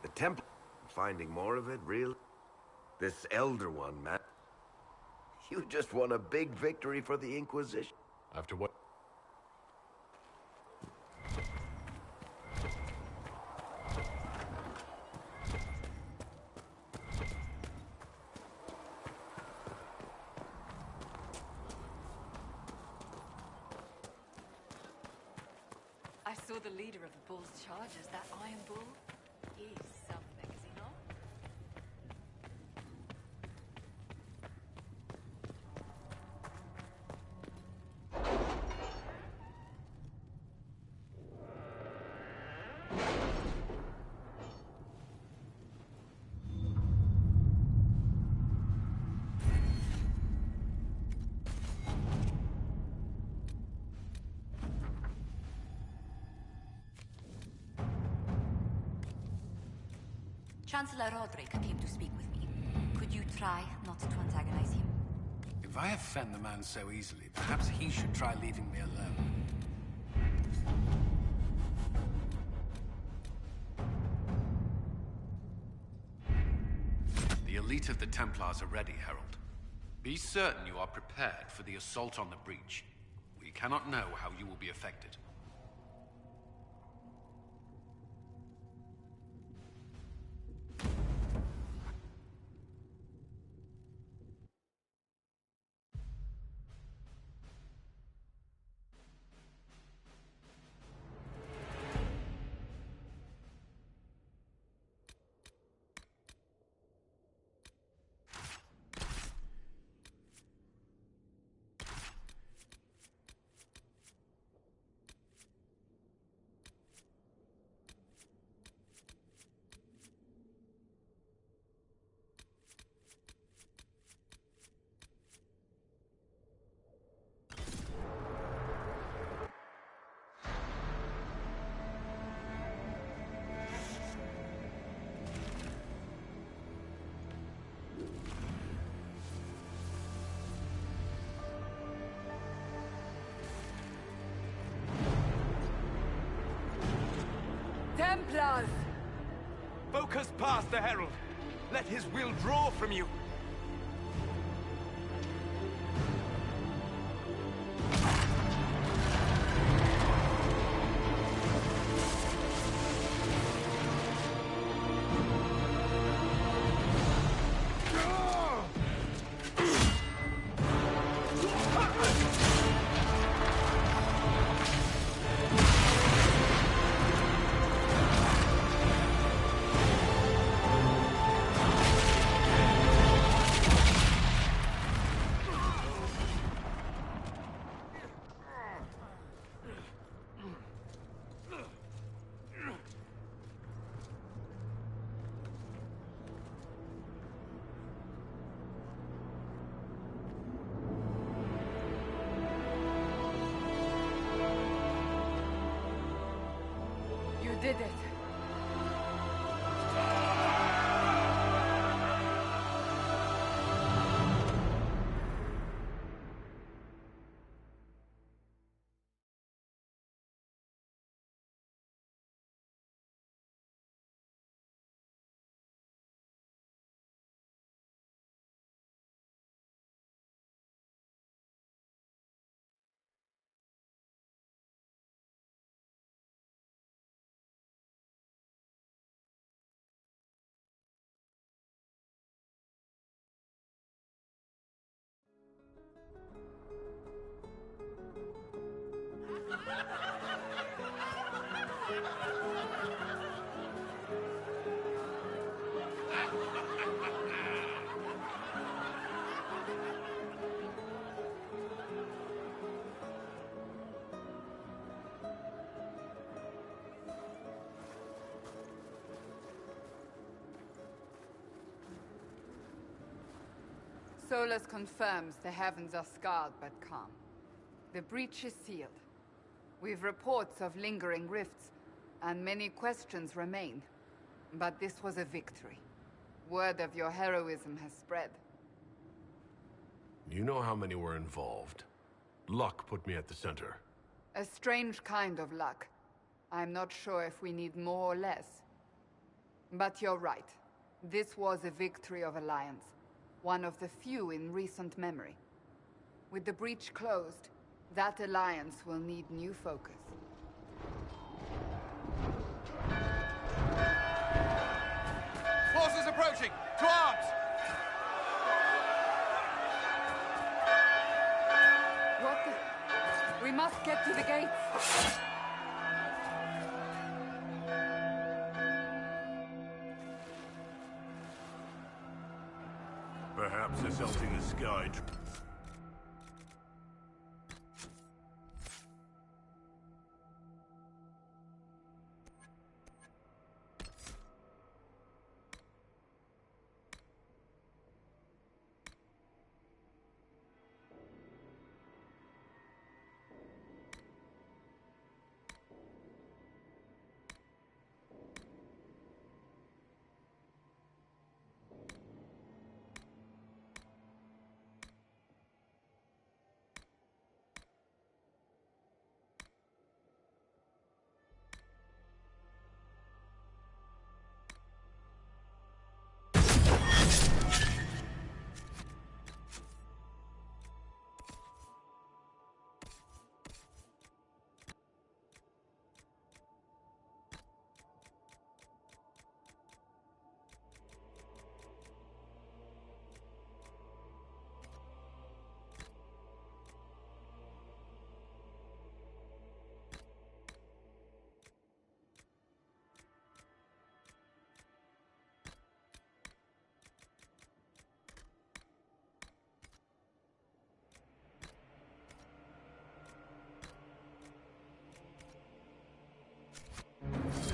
The temple. Finding more of it, really? This Elder One, man. You just won a big victory for the Inquisition. After what? I saw the leader of the Bull's charges, that Iron Bull. He's something, is he not? Chancellor Roderick came to speak with me. Could you try not to antagonize him? If I offend the man so easily, perhaps he should try leaving me alone. The elite of the Templars are ready, Herald. Be certain you are prepared for the assault on the breach. We cannot know how you will be affected. Templars! Focus past the Herald. Let his will draw from you. You did it. Solus confirms the heavens are scarred but calm. The breach is sealed. We've reports of lingering rifts, and many questions remain. But this was a victory. Word of your heroism has spread. You know how many were involved. Luck put me at the center. A strange kind of luck. I'm not sure if we need more or less. But you're right. This was a victory of Alliance. One of the few in recent memory. With the breach closed, that Alliance will need new focus. Forces approaching! To arms! What the... We must get to the gates! Perhaps assaulting the sky.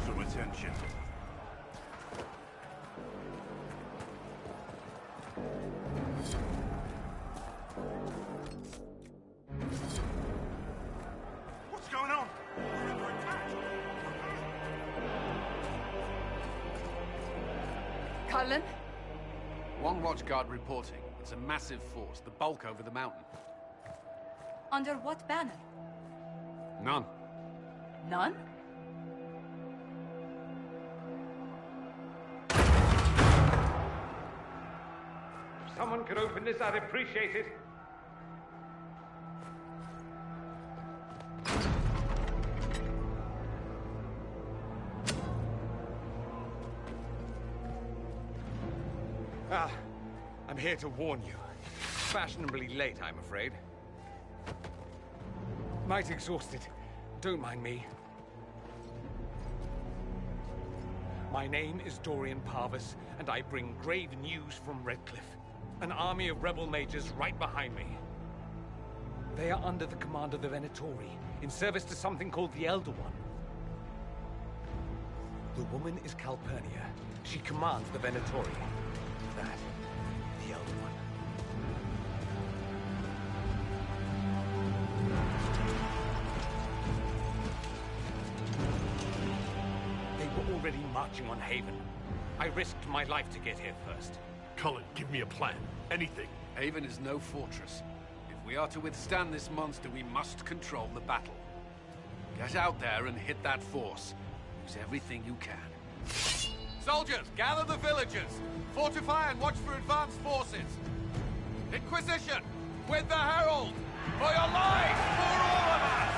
Some attention. What's going on? We're under attack. Cullen? One watchguard reporting. It's a massive force, the bulk over the mountain. Under what banner? None. None? If someone could open this, I'd appreciate it. I'm here to warn you. Fashionably late, I'm afraid. Might exhausted. Don't mind me. My name is Dorian Parvis, and I bring grave news from Redcliffe. An army of rebel mages right behind me. They are under the command of the Venatori, in service to something called the Elder One. The woman is Calpurnia. She commands the Venatori. That, the Elder One. They were already marching on Haven. I risked my life to get here first. Cullen, give me a plan. Anything. Haven is no fortress. If we are to withstand this monster, we must control the battle. Get out there and hit that force. Use everything you can. Soldiers, gather the villagers! Fortify and watch for advanced forces! Inquisition! With the Herald! For your lives! For all of us!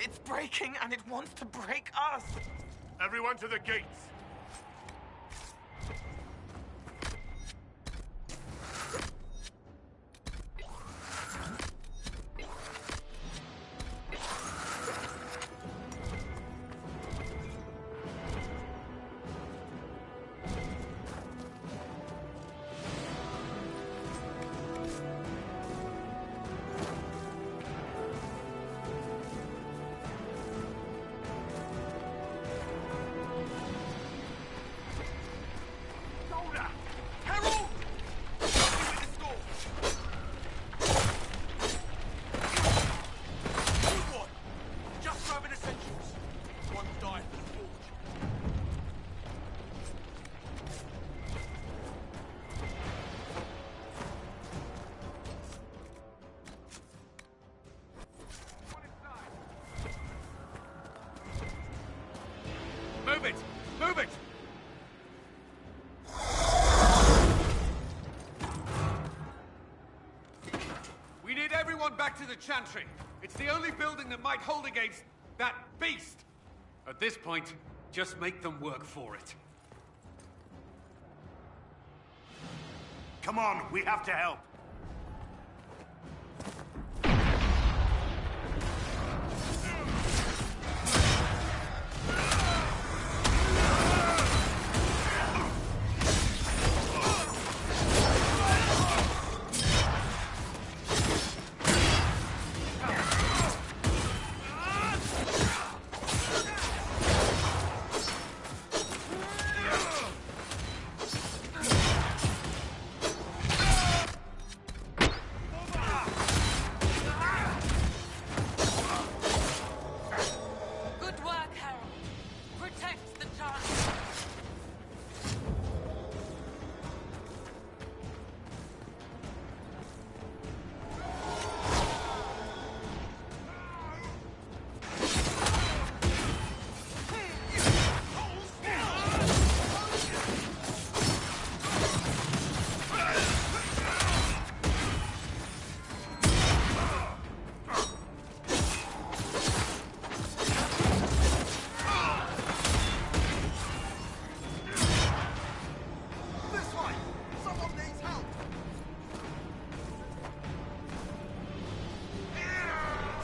It's breaking, and it wants to break us! Everyone to the gates! Move it! Move it! We need everyone back to the Chantry. It's the only building that might hold against that beast. At this point, just make them work for it. Come on, we have to help.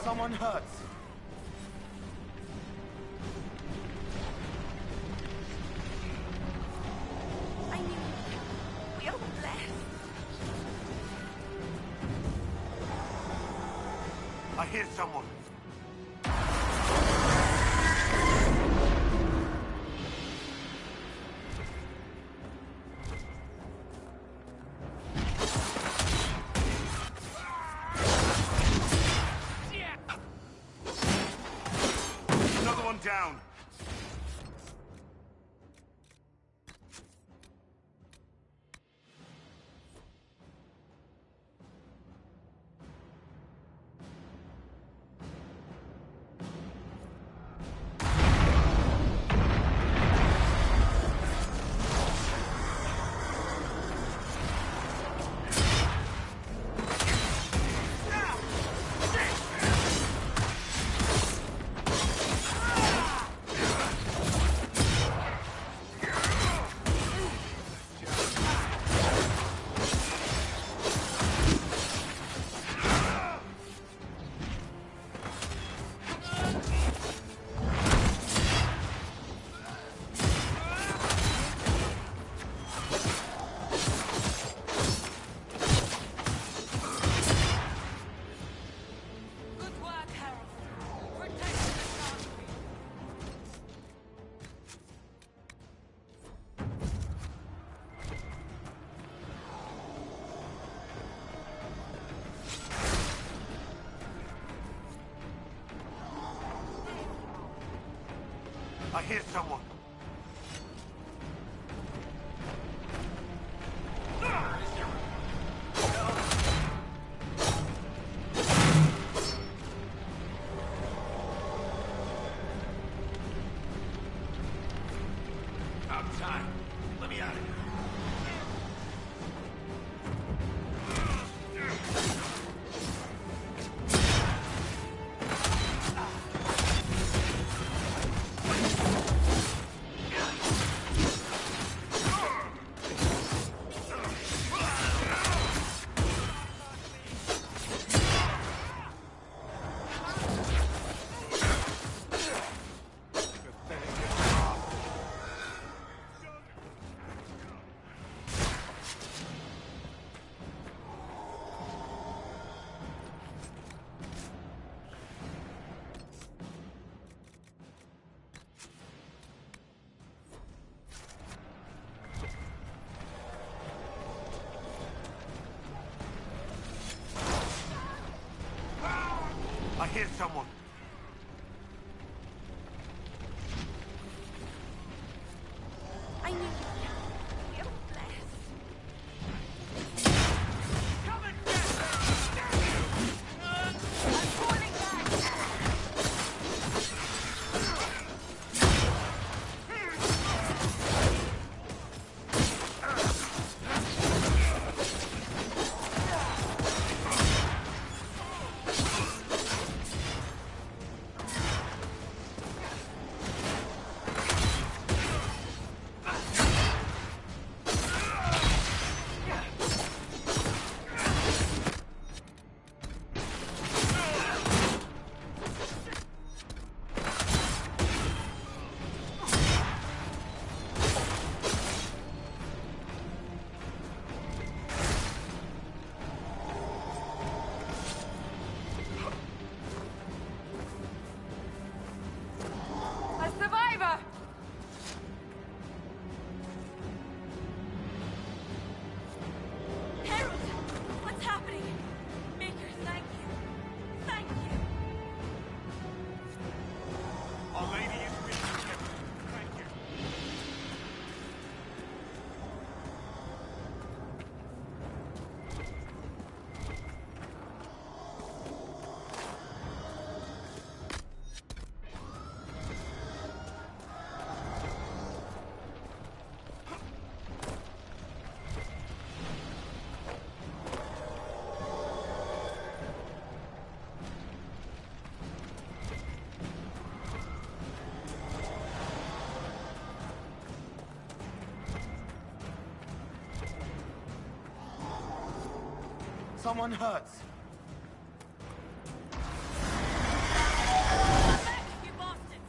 Someone hurts. I hear someone. Another one down. I hear someone. About time. Let me out of here. I hear someone. I knew you. You're blessed. Come and get me! I'm falling back. A survivor! Harold, what's happening? Maker, thank you. Thank you. Our Lady is with you. Thank you. Someone hurts. You bastards!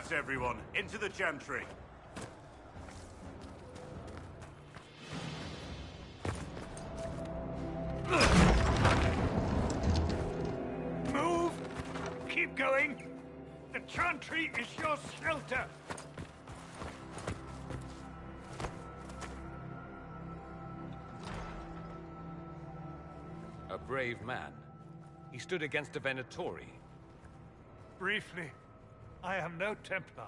That's everyone. Into the Chantry. Move! Keep going! The Chantry is your shelter! A brave man. He stood against a Venatori. Briefly, I am no Templar.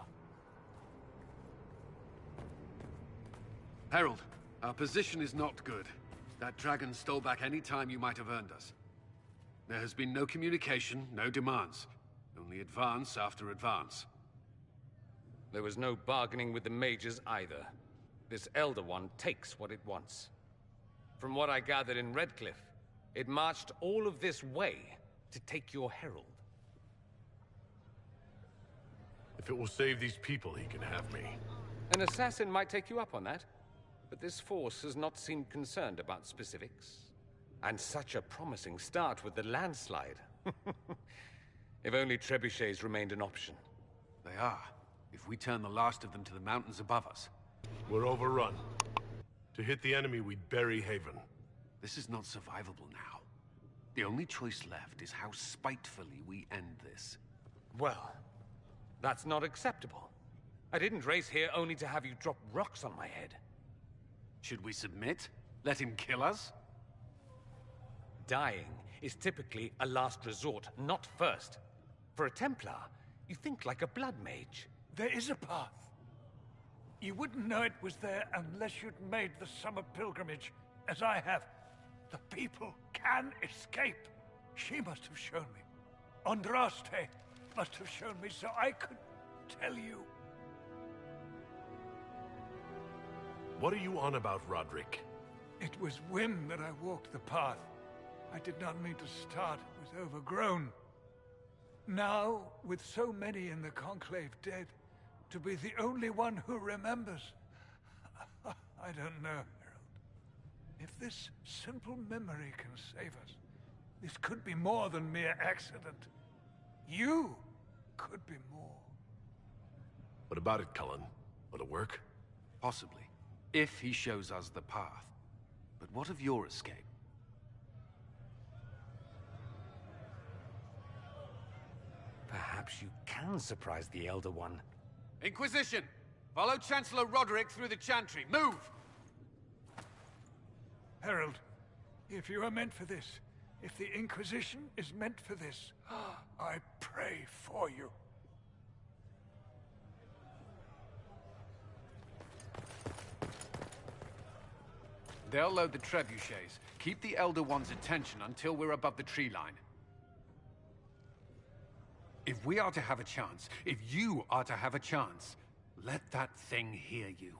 Herald, our position is not good. That dragon stole back any time you might have earned us. There has been no communication, no demands. Only advance after advance. There was no bargaining with the mages either. This Elder One takes what it wants. From what I gathered in Redcliffe, it marched all of this way to take your herald. If it will save these people, he can have me. An assassin might take you up on that, but this force has not seemed concerned about specifics. And such a promising start with the landslide. If only trebuchets remained an option. They are, if we turn the last of them to the mountains above us. We're overrun. To hit the enemy, we'd bury Haven. This is not survivable now. The only choice left is how spitefully we end this. Well, that's not acceptable. I didn't race here only to have you drop rocks on my head. Should we submit? Let him kill us? Dying is typically a last resort, not first. For a Templar, you think like a blood mage. There is a path. You wouldn't know it was there unless you'd made the summer pilgrimage, as I have. The people can escape. She must have shown me. Andraste must have shown me so I could tell you. What are you on about, Roderick? It was whim that I walked the path. I did not mean to start. It was overgrown. Now, with so many in the Conclave dead, to be the only one who remembers... I don't know, Herald. If this simple memory can save us, this could be more than mere accident. You could be more. What about it, Cullen? Will it work? Possibly, if he shows us the path. But what of your escape? Perhaps you can surprise the Elder One. Inquisition! Follow Chancellor Roderick through the Chantry. Move! Herald, if you are meant for this, if the Inquisition is meant for this, I pray for you. They'll load the trebuchets. Keep the Elder One's attention until we're above the tree line. If we are to have a chance, if you are to have a chance, let that thing hear you.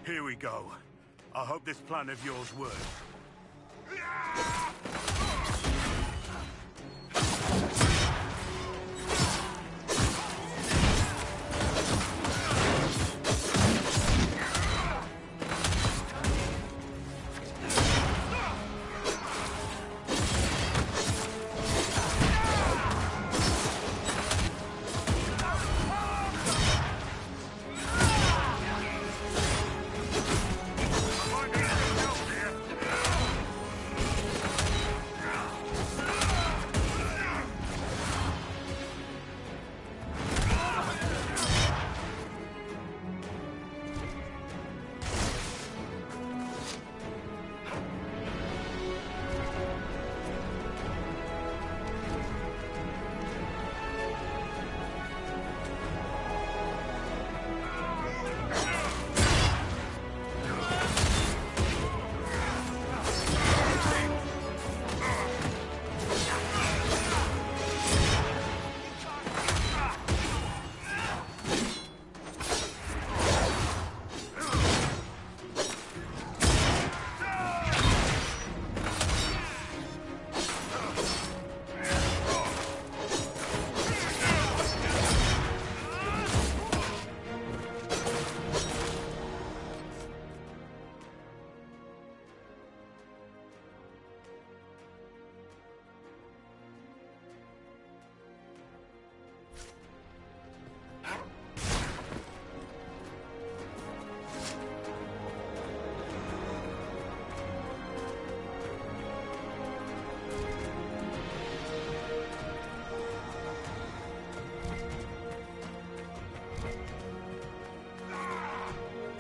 Here we go. I hope this plan of yours works.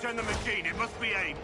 Turn the machine. It must be aimed.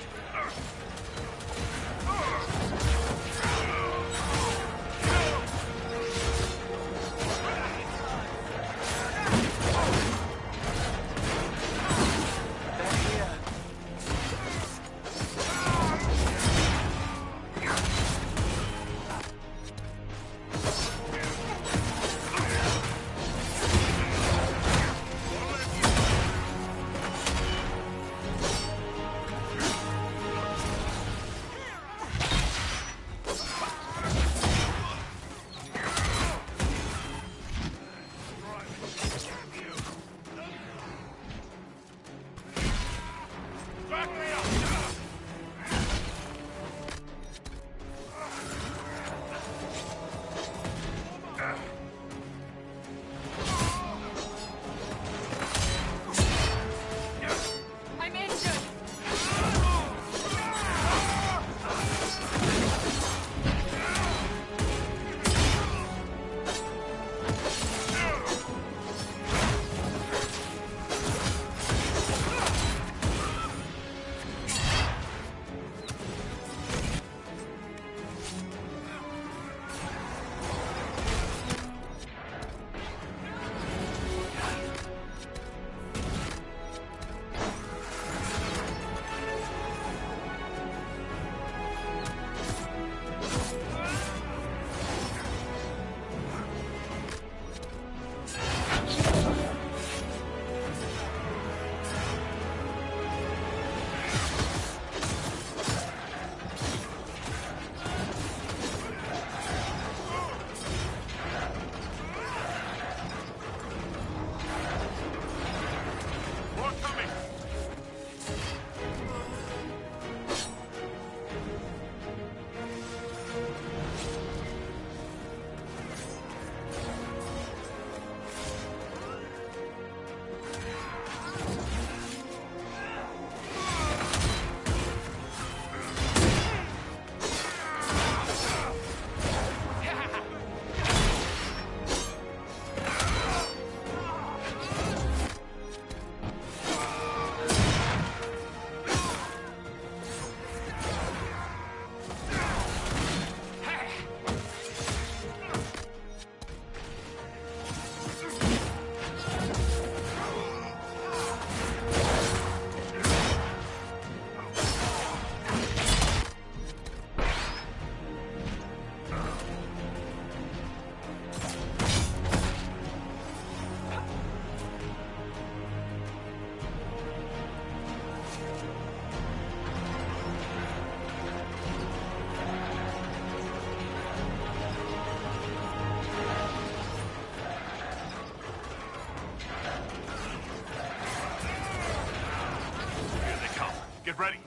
Get ready.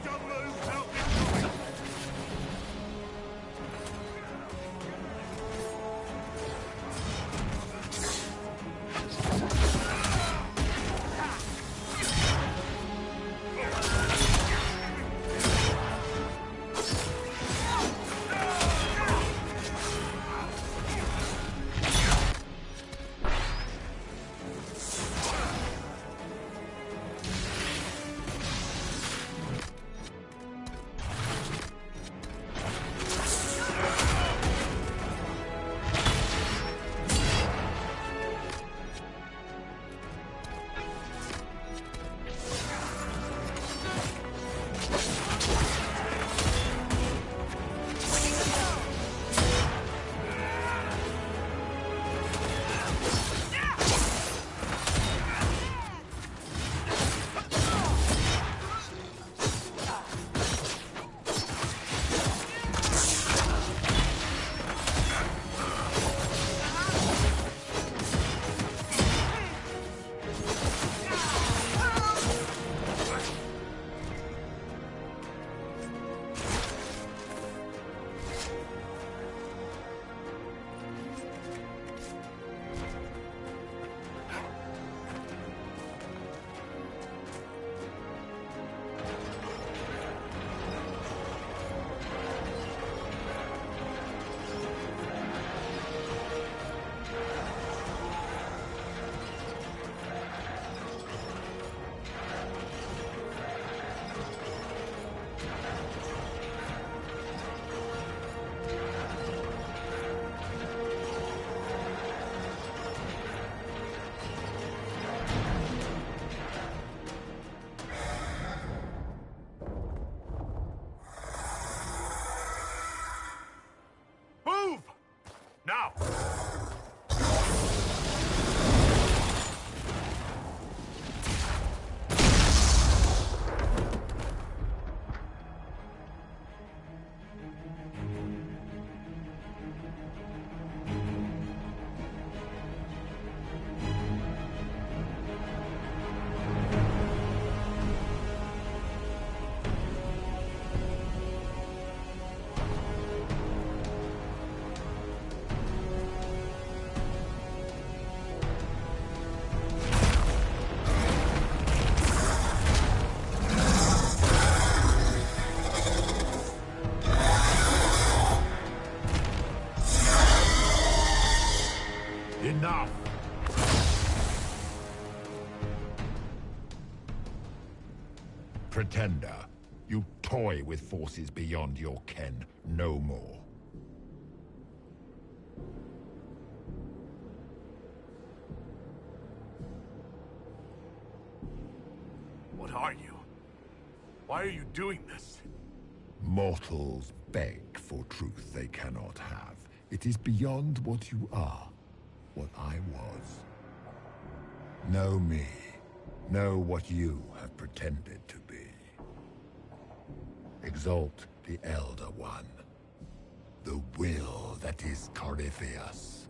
Don't move. Help me. enough! Pretender, you toy with forces beyond your ken, no more. What are you? Why are you doing this? Mortals beg for truth they cannot have. It is beyond what you are, what I was. Know me. Know what you have pretended to be. Exalt the Elder One. The will that is Corypheus.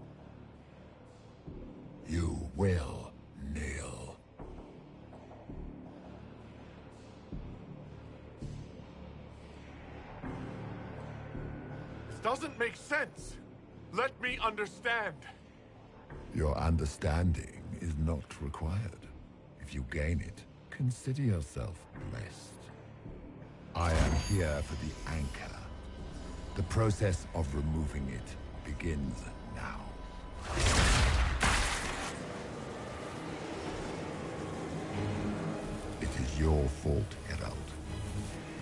You will kneel. This doesn't make sense. Let me understand. Your understanding is not required. If you gain it, consider yourself blessed. I am here for the anchor. The process of removing it begins now. It is your fault, Herald.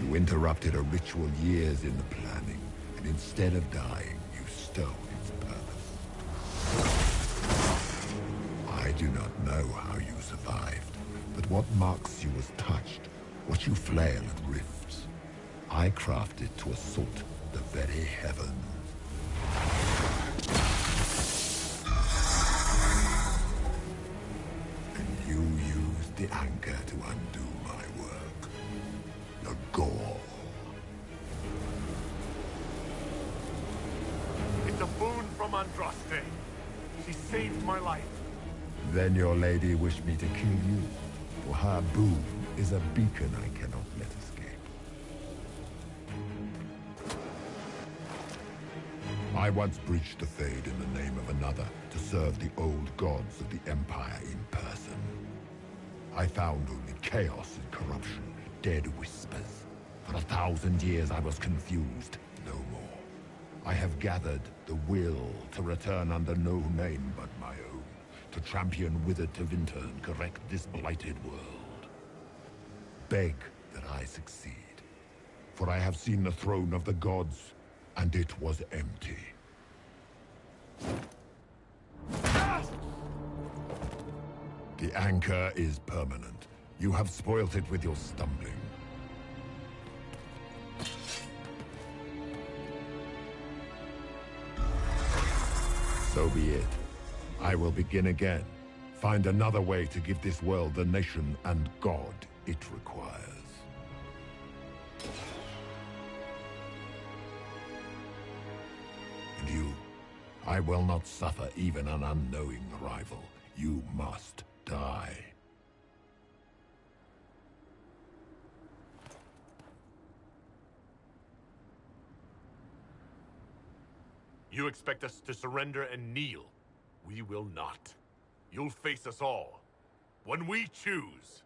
You interrupted a ritual years in the planning, and instead of dying, you stole its purpose. I do not know how you survived, but what marks you as touched, what you flail at rifts, I crafted to assault the very heavens. And you used the anchor to undo my work. The gore. It's a boon from Andraste. She saved my life. Then your lady wished me to kill you, for her boon is a beacon I cannot let escape. I once breached the Fade in the name of another to serve the old gods of the Empire in person. I found only chaos and corruption, dead whispers. For 1,000 years I was confused, no more. I have gathered the will to return under no name but my own, to champion Withered Tevinter and correct this blighted world. Beg that I succeed, for I have seen the throne of the gods, and it was empty. The anchor is permanent. You have spoilt it with your stumbling. So be it. I will begin again. Find another way to give this world the nation and God it requires. And you, I will not suffer even an unknowing rival. You must die. You expect us to surrender and kneel. We will not. You'll face us all. When we choose.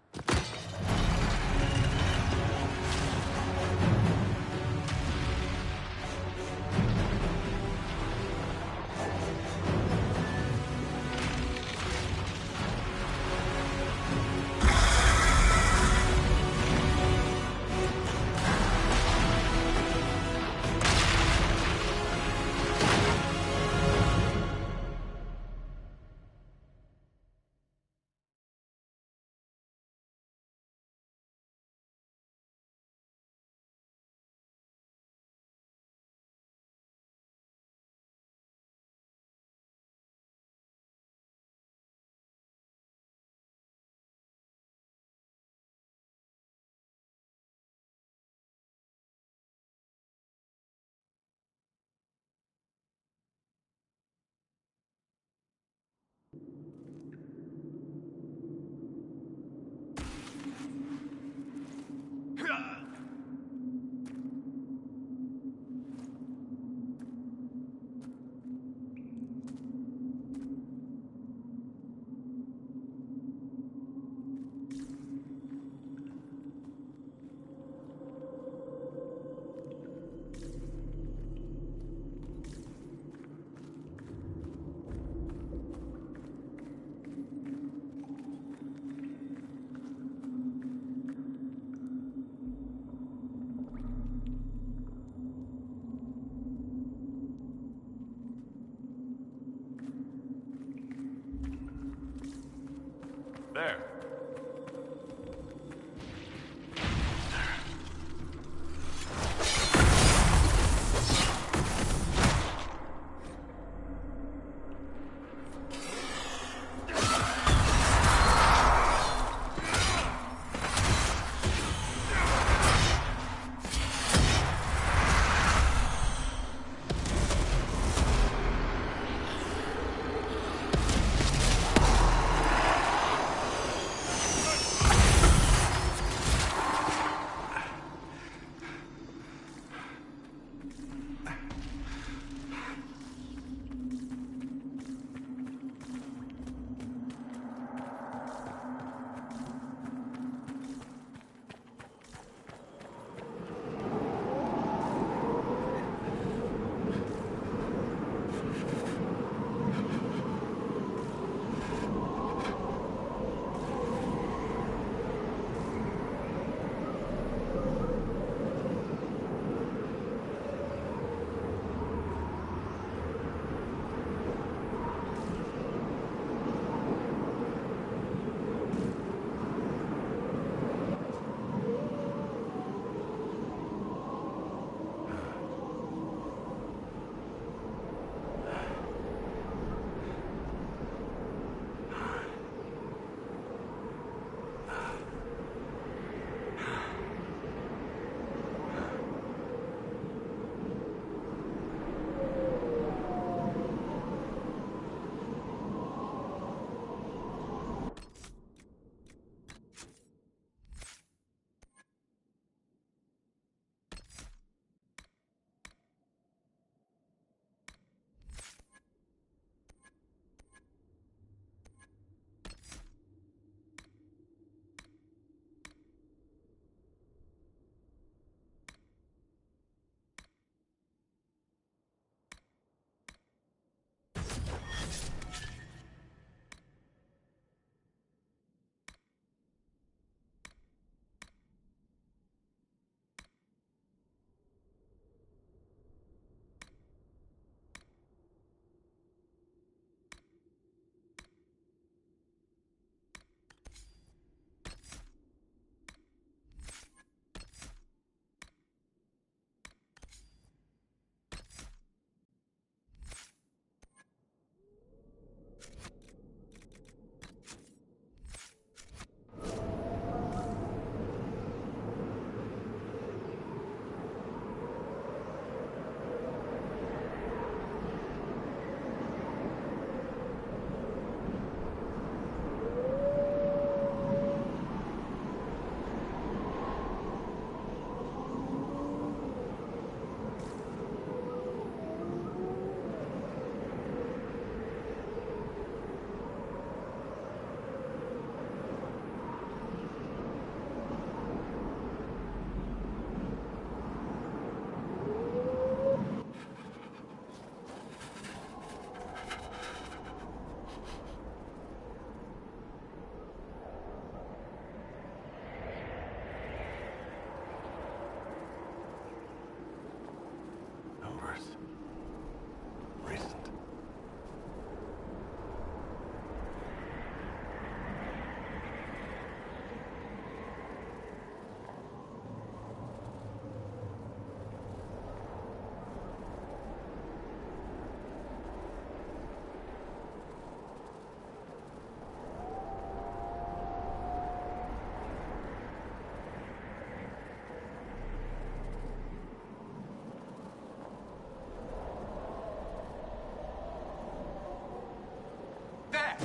There.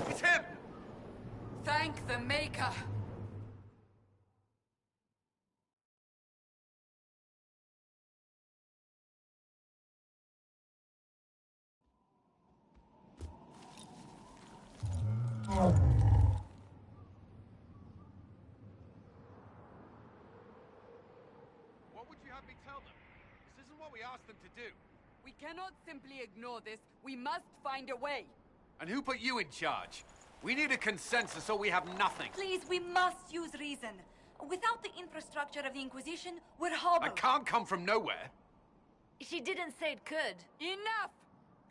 It's him! Thank the Maker! What would you have me tell them? This isn't what we asked them to do. We cannot simply ignore this. We must find a way. And who put you in charge? We need a consensus or we have nothing. Please, we must use reason. Without the infrastructure of the Inquisition, we're hobbled. I can't come from nowhere. She didn't say it could. Enough!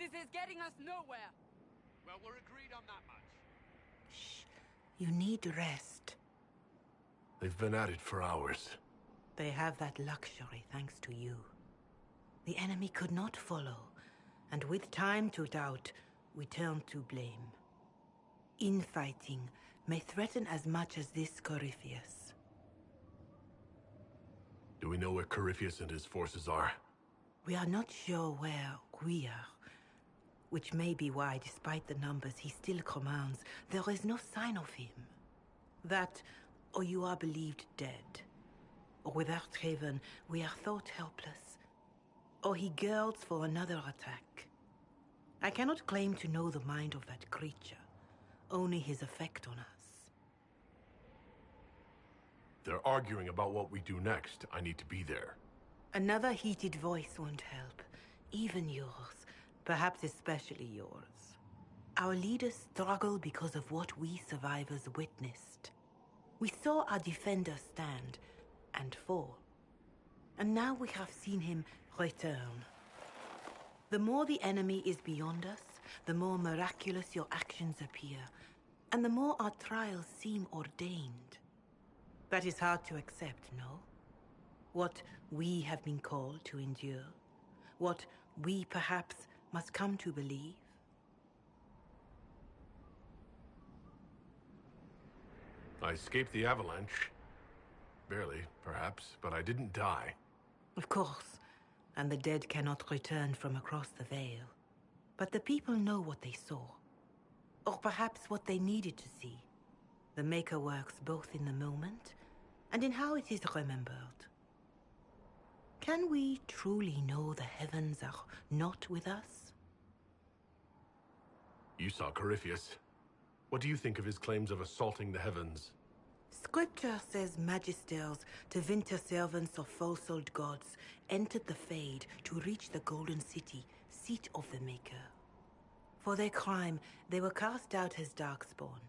This is getting us nowhere. Well, we're agreed on that much. Shh. You need rest. They've been at it for hours. They have that luxury thanks to you. The enemy could not follow, and with time to doubt, we turn to blame. Infighting may threaten as much as this Corypheus. Do we know where Corypheus and his forces are? We are not sure where we are, which may be why, despite the numbers he still commands, there is no sign of him. That, or you are believed dead. Or without Haven, we are thought helpless. Or he girds for another attack. I cannot claim to know the mind of that creature, only his effect on us. They're arguing about what we do next. I need to be there. Another heated voice won't help. Even yours. Perhaps especially yours. Our leaders struggle because of what we survivors witnessed. We saw our defender stand and fall. And now we have seen him return. The more the enemy is beyond us, the more miraculous your actions appear, and the more our trials seem ordained. That is hard to accept, no? What we have been called to endure, what we perhaps must come to believe. I escaped the avalanche. Barely, perhaps, but I didn't die. Of course, and the dead cannot return from across the veil. But the people know what they saw. Or perhaps what they needed to see. The Maker works both in the moment and in how it is remembered. Can we truly know the heavens are not with us? You saw Corypheus. What do you think of his claims of assaulting the heavens? Scripture says magisters, to winter servants of false-souled gods, entered the Fade to reach the Golden City, seat of the Maker. For their crime, they were cast out as Darkspawn.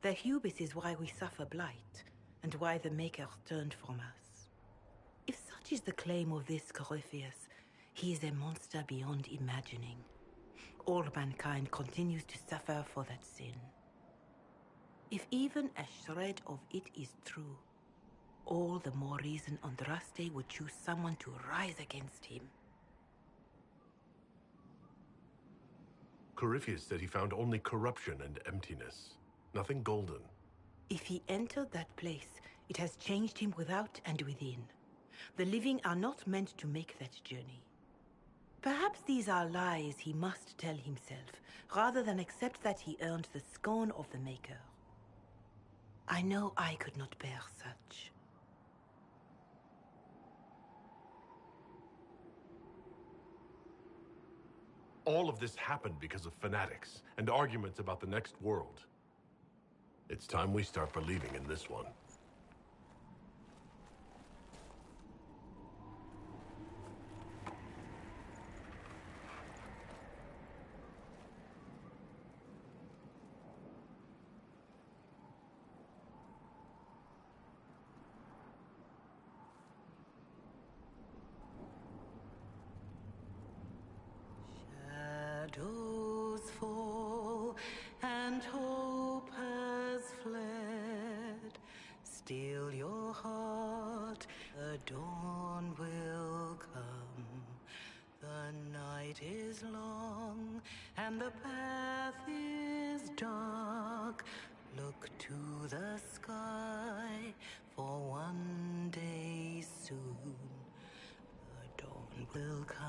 Their hubris is why we suffer blight, and why the Maker turned from us. If such is the claim of this Corypheus, he is a monster beyond imagining. All mankind continues to suffer for that sin. If even a shred of it is true, all the more reason Andraste would choose someone to rise against him. Corypheus said he found only corruption and emptiness. Nothing golden. If he entered that place, it has changed him without and within. The living are not meant to make that journey. Perhaps these are lies he must tell himself, rather than accept that he earned the scorn of the Maker. I know I could not bear such. All of this happened because of fanatics and arguments about the next world. It's time we start believing in this one. Shadows fall and hope has fled. Still your heart, the dawn will come. The night is long and the path is dark. Look to the sky, for one day soon the dawn will come.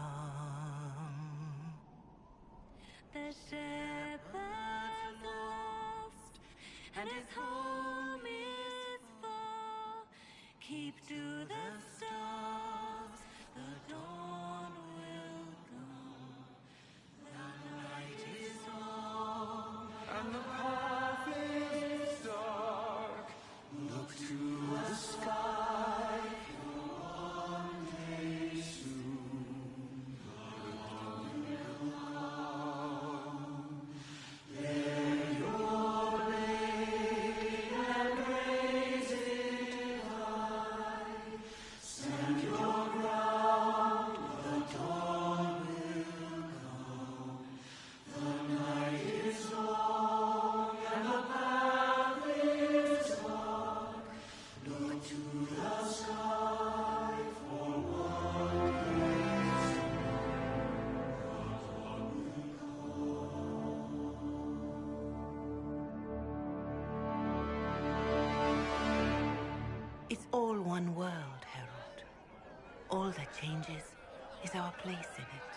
The shepherd's lost, and his home is far. Keep to the stars, the dawn will come. The night is long, and the path is dark. Look to the sky, for one day soon the dawn will come. Let your blade and raise it high. changes is our place in it.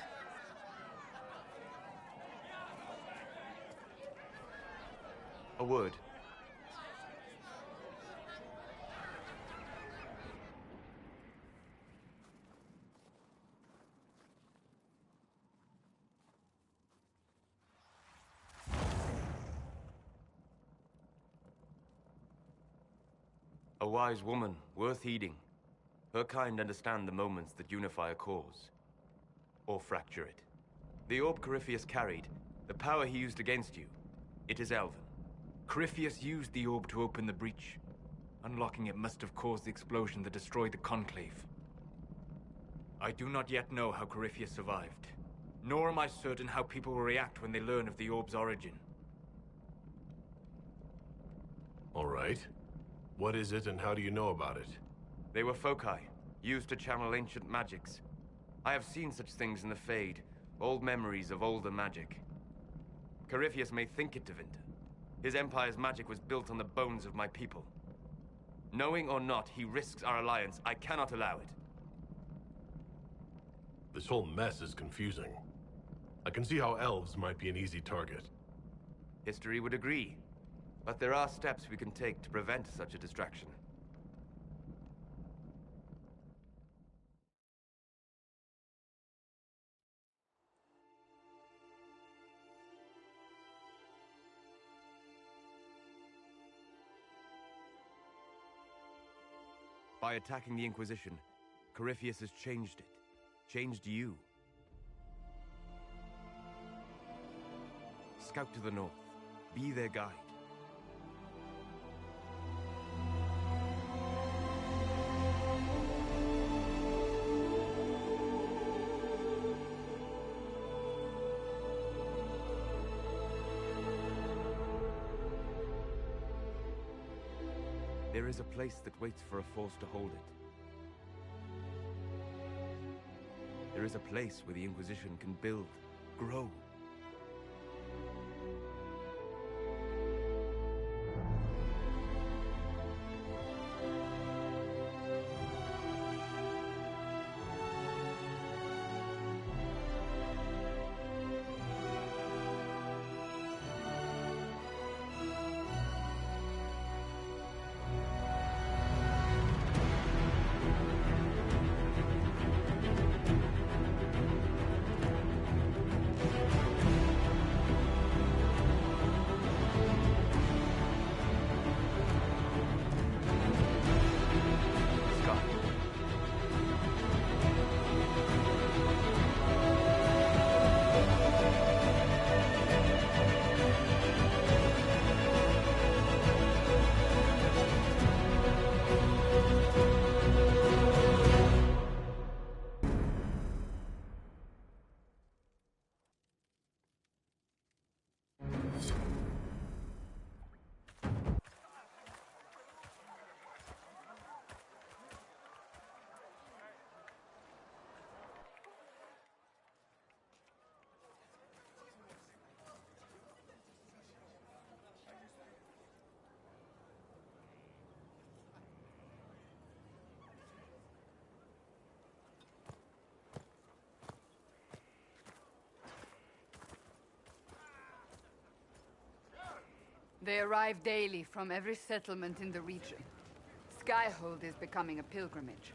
A word. A wise woman, worth heeding. Her kind understand the moments that unify a cause. Or fracture it. The orb Corypheus carried, the power he used against you, it is Elven. Corypheus used the orb to open the breach. Unlocking it must have caused the explosion that destroyed the Conclave. I do not yet know how Corypheus survived, nor am I certain how people will react when they learn of the orb's origin. All right. What is it and how do you know about it? They were foci, used to channel ancient magics. I have seen such things in the Fade, old memories of older magic. Corypheus may think it Tevinter. His empire's magic was built on the bones of my people. Knowing or not, he risks our alliance. I cannot allow it. This whole mess is confusing. I can see how elves might be an easy target. History would agree. But there are steps we can take to prevent such a distraction. By attacking the Inquisition, Corypheus has changed it. Changed you. Scout to the north. Be their guide. There is a place that waits for a force to hold it. There is a place where the Inquisition can build, grow. They arrive daily from every settlement in the region. Skyhold is becoming a pilgrimage.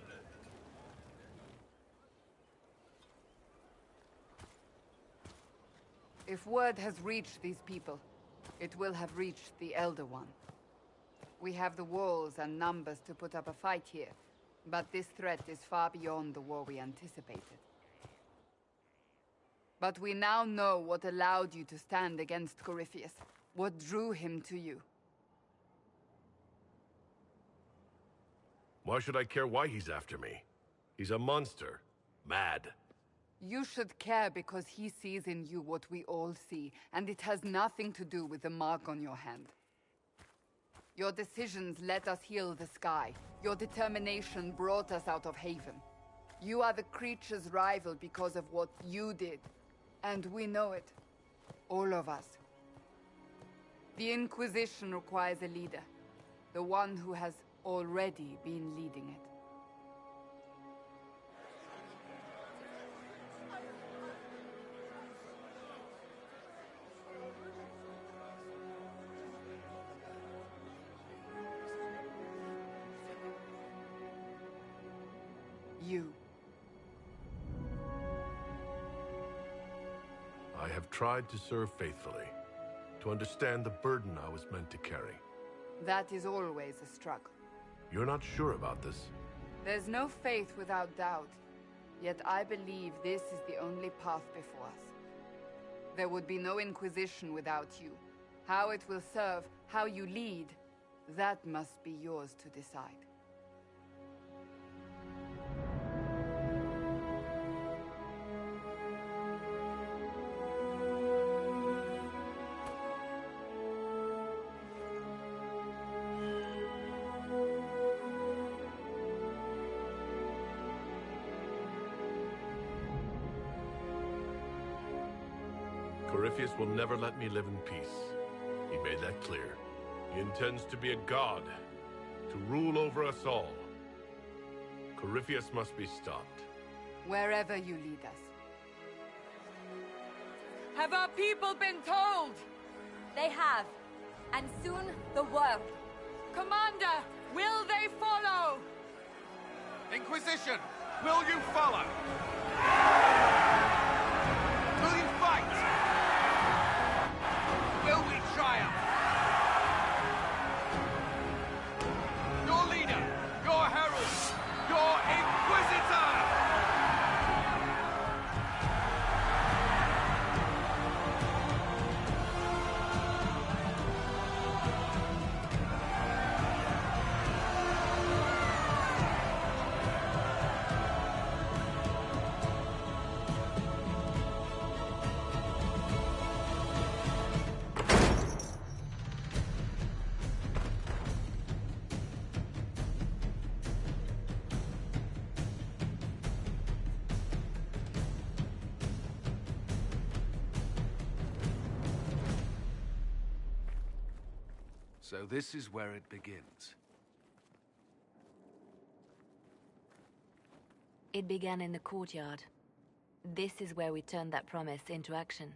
If word has reached these people, it will have reached the Elder One. We have the walls and numbers to put up a fight here, but this threat is far beyond the war we anticipated. But we now know what allowed you to stand against Corypheus. What drew him to you? Why should I care why he's after me? He's a monster. Mad. You should care because he sees in you what we all see, and it has nothing to do with the mark on your hand. Your decisions let us heal the sky. Your determination brought us out of Haven. You are the creature's rival because of what you did. And we know it. All of us. The Inquisition requires a leader. The one who has already been leading it. you. I have tried to serve faithfully, to understand the burden I was meant to carry. That is always a struggle. You're not sure about this? There's no faith without doubt. Yet I believe this is the only path before us. There would be no Inquisition without you. How it will serve, how you lead, that must be yours to decide. Corypheus will never let me live in peace. He made that clear. He intends to be a god, to rule over us all. Corypheus must be stopped. Wherever you lead us. Have our people been told? They have. And soon, the world. Commander, will they follow? Inquisition, will you follow? Will you fight? Will we triumph? Your leader, your herald, your Inquisitor! So this is where it begins. It began in the courtyard. This is where we turned that promise into action.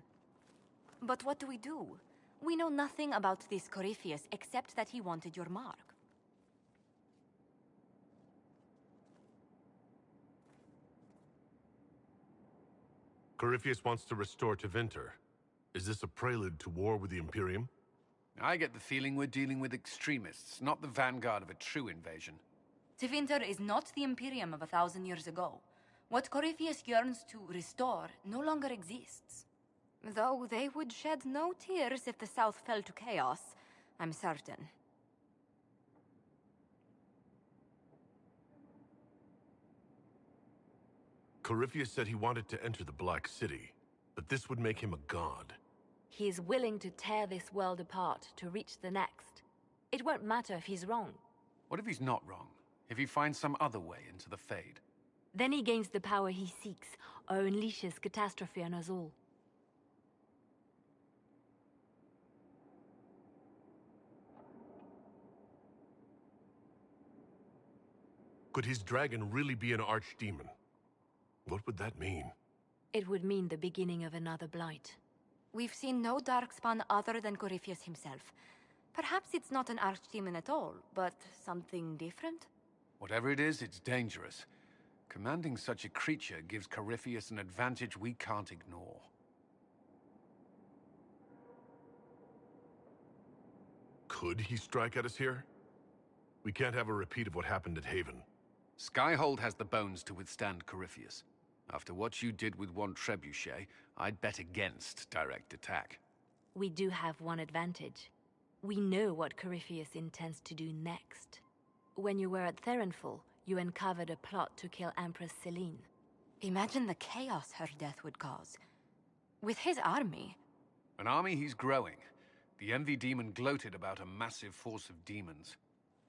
But what do? We know nothing about this Corypheus except that he wanted your mark. Corypheus wants to restore Tevinter. Is this a prelude to war with the Imperium? I get the feeling we're dealing with extremists, not the vanguard of a true invasion. Tevinter is not the Imperium of 1,000 years ago. What Corypheus yearns to restore no longer exists. Though they would shed no tears if the South fell to chaos, I'm certain. Corypheus said he wanted to enter the Black City, but this would make him a god. He is willing to tear this world apart to reach the next. It won't matter if he's wrong. What if he's not wrong? If he finds some other way into the Fade? Then he gains the power he seeks, or unleashes catastrophe on us all. Could his dragon really be an archdemon? What would that mean? It would mean the beginning of another Blight. We've seen no Darkspawn other than Corypheus himself. Perhaps it's not an archdemon at all, but something different? Whatever it is, it's dangerous. Commanding such a creature gives Corypheus an advantage we can't ignore. Could he strike at us here? We can't have a repeat of what happened at Haven. Skyhold has the bones to withstand Corypheus. After what you did with one trebuchet, I'd bet against direct attack. We do have one advantage. We know what Corypheus intends to do next. When you were at Therenfall, you uncovered a plot to kill Empress Celine. Imagine the chaos her death would cause. With his army... An army he's growing. The Envy Demon gloated about a massive force of demons.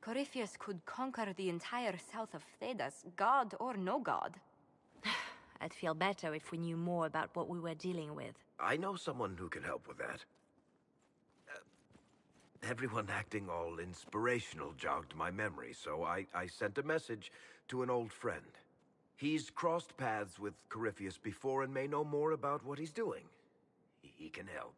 Corypheus could conquer the entire south of Thedas, god or no god. I'd feel better if we knew more about what we were dealing with. I know someone who can help with that. Everyone acting all inspirational jogged my memory, so I sent a message to an old friend. He's crossed paths with Corypheus before and may know more about what he's doing. He can help.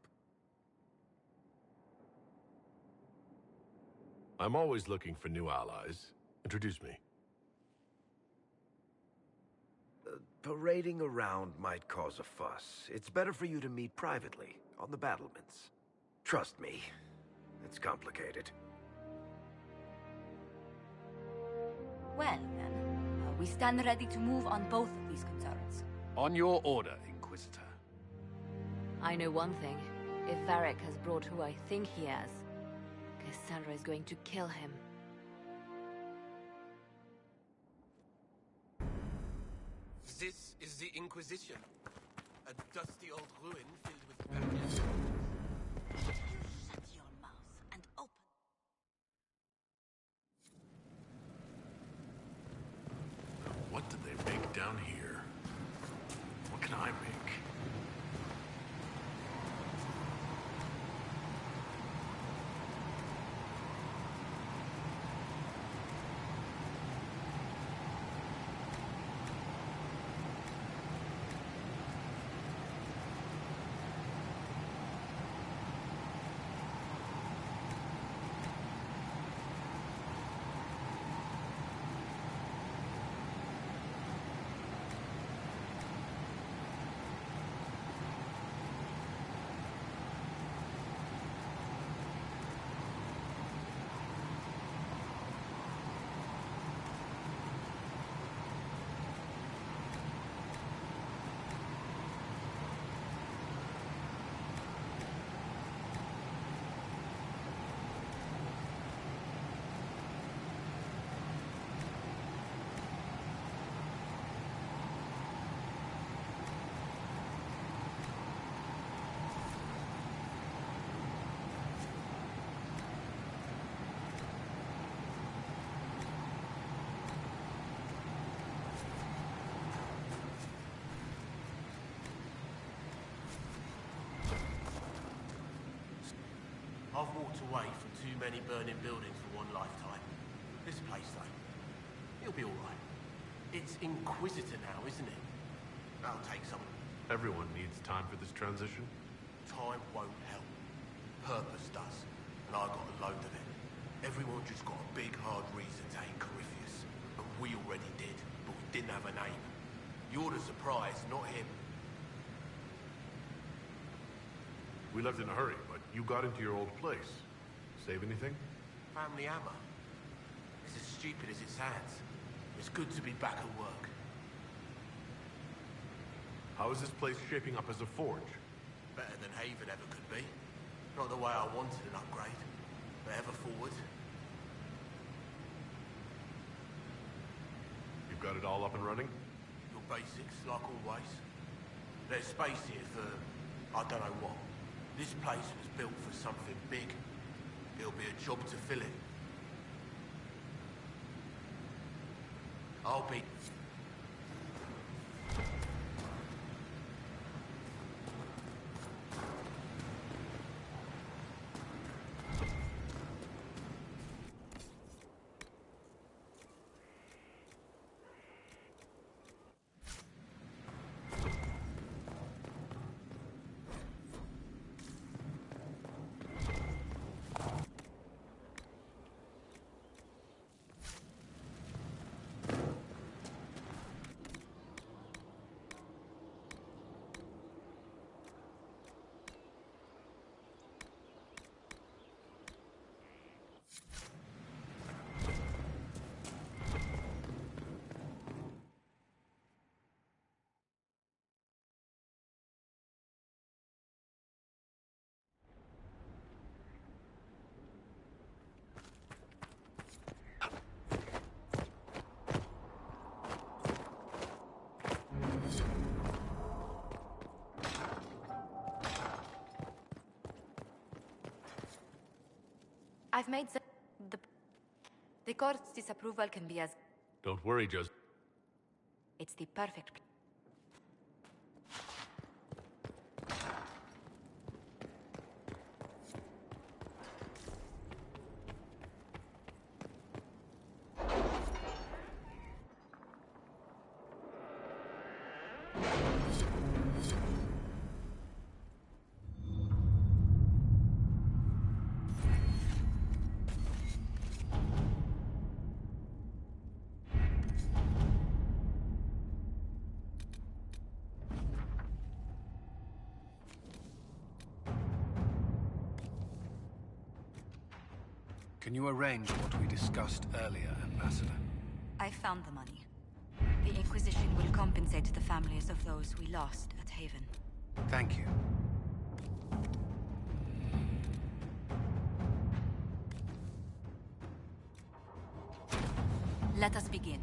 I'm always looking for new allies. Introduce me. Parading around might cause a fuss. It's better for you to meet privately, on the battlements. Trust me, it's complicated. Well, then, we stand ready to move on both of these concerns. On your order, Inquisitor. I know one thing. If Varric has brought who I think he has, Cassandra is going to kill him. This is the Inquisition. A dusty old ruin filled with barriers. You shut your mouth and open. What did they make down here? What can I make? I've walked away from too many burning buildings for one lifetime. This place, though, it'll be all right. It's Inquisitor now, isn't it? That'll take some... Everyone needs time for this transition. Time won't help. Purpose does. And I got a load of it. Everyone just got a big, hard reason to hate Corypheus. And we already did, but we didn't have a name. You're the surprise, not him. We left in a hurry, but you got into your old place. Save anything? Family hammer. It's as stupid as it sounds. It's good to be back at work. How is this place shaping up as a forge? Better than Haven ever could be. Not the way I wanted an upgrade, but ever forward. You've got it all up and running? Your basics, like always. There's space here for... I don't know what. This place was built for something big. It'll be a job to fill it. I'll be... I've made the court's disapproval can be as... Don't worry, Joseph. It's the perfect... Can you arrange what we discussed earlier, Ambassador? I found the money. The Inquisition will compensate the families of those we lost at Haven. Thank you. Let us begin.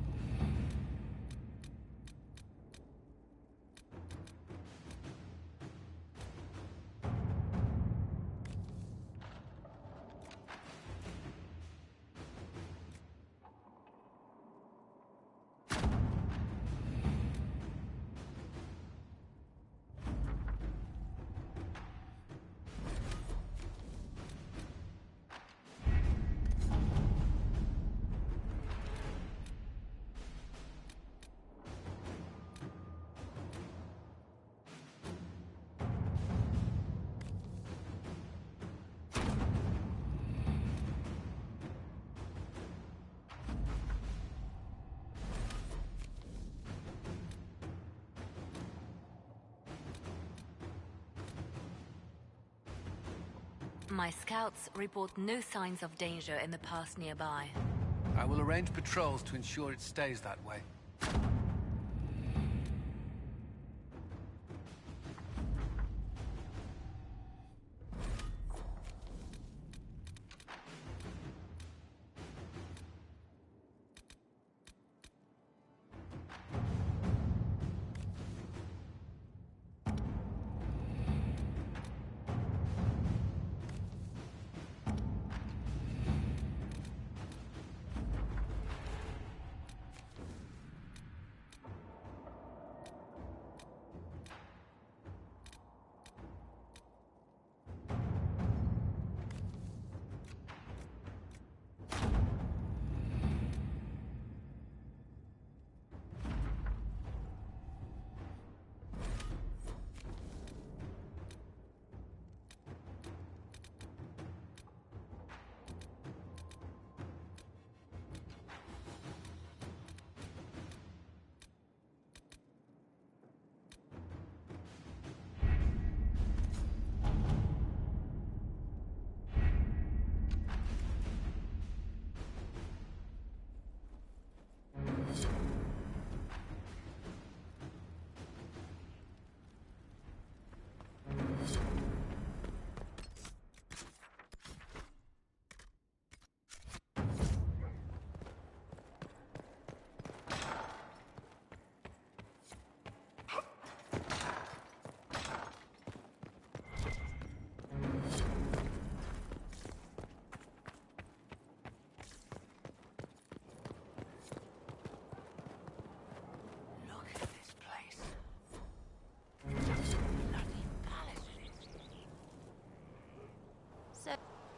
My scouts report no signs of danger in the pass nearby. I will arrange patrols to ensure it stays that way.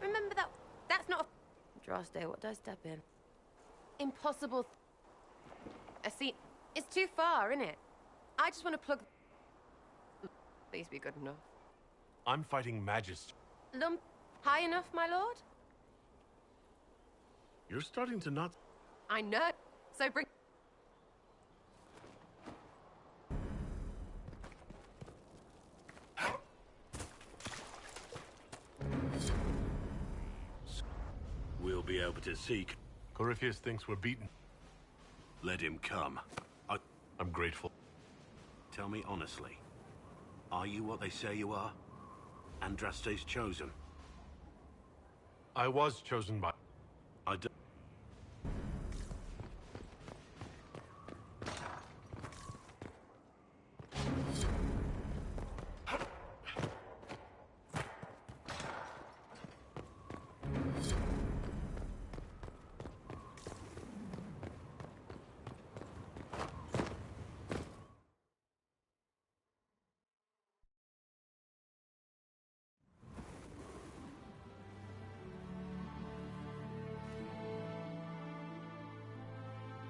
Remember that? That's not a... Drasday, what did I step in? Impossible... See, it's too far, isn't it? I just want to plug... Please be good enough. I'm fighting Magist. Lump... High enough, my lord? You're starting to not... I know. So bring... We'll be able to seek. Corypheus thinks we're beaten. Let him come. I'm grateful. Tell me honestly. Are you what they say you are? Andraste's chosen? I was chosen by... I don't...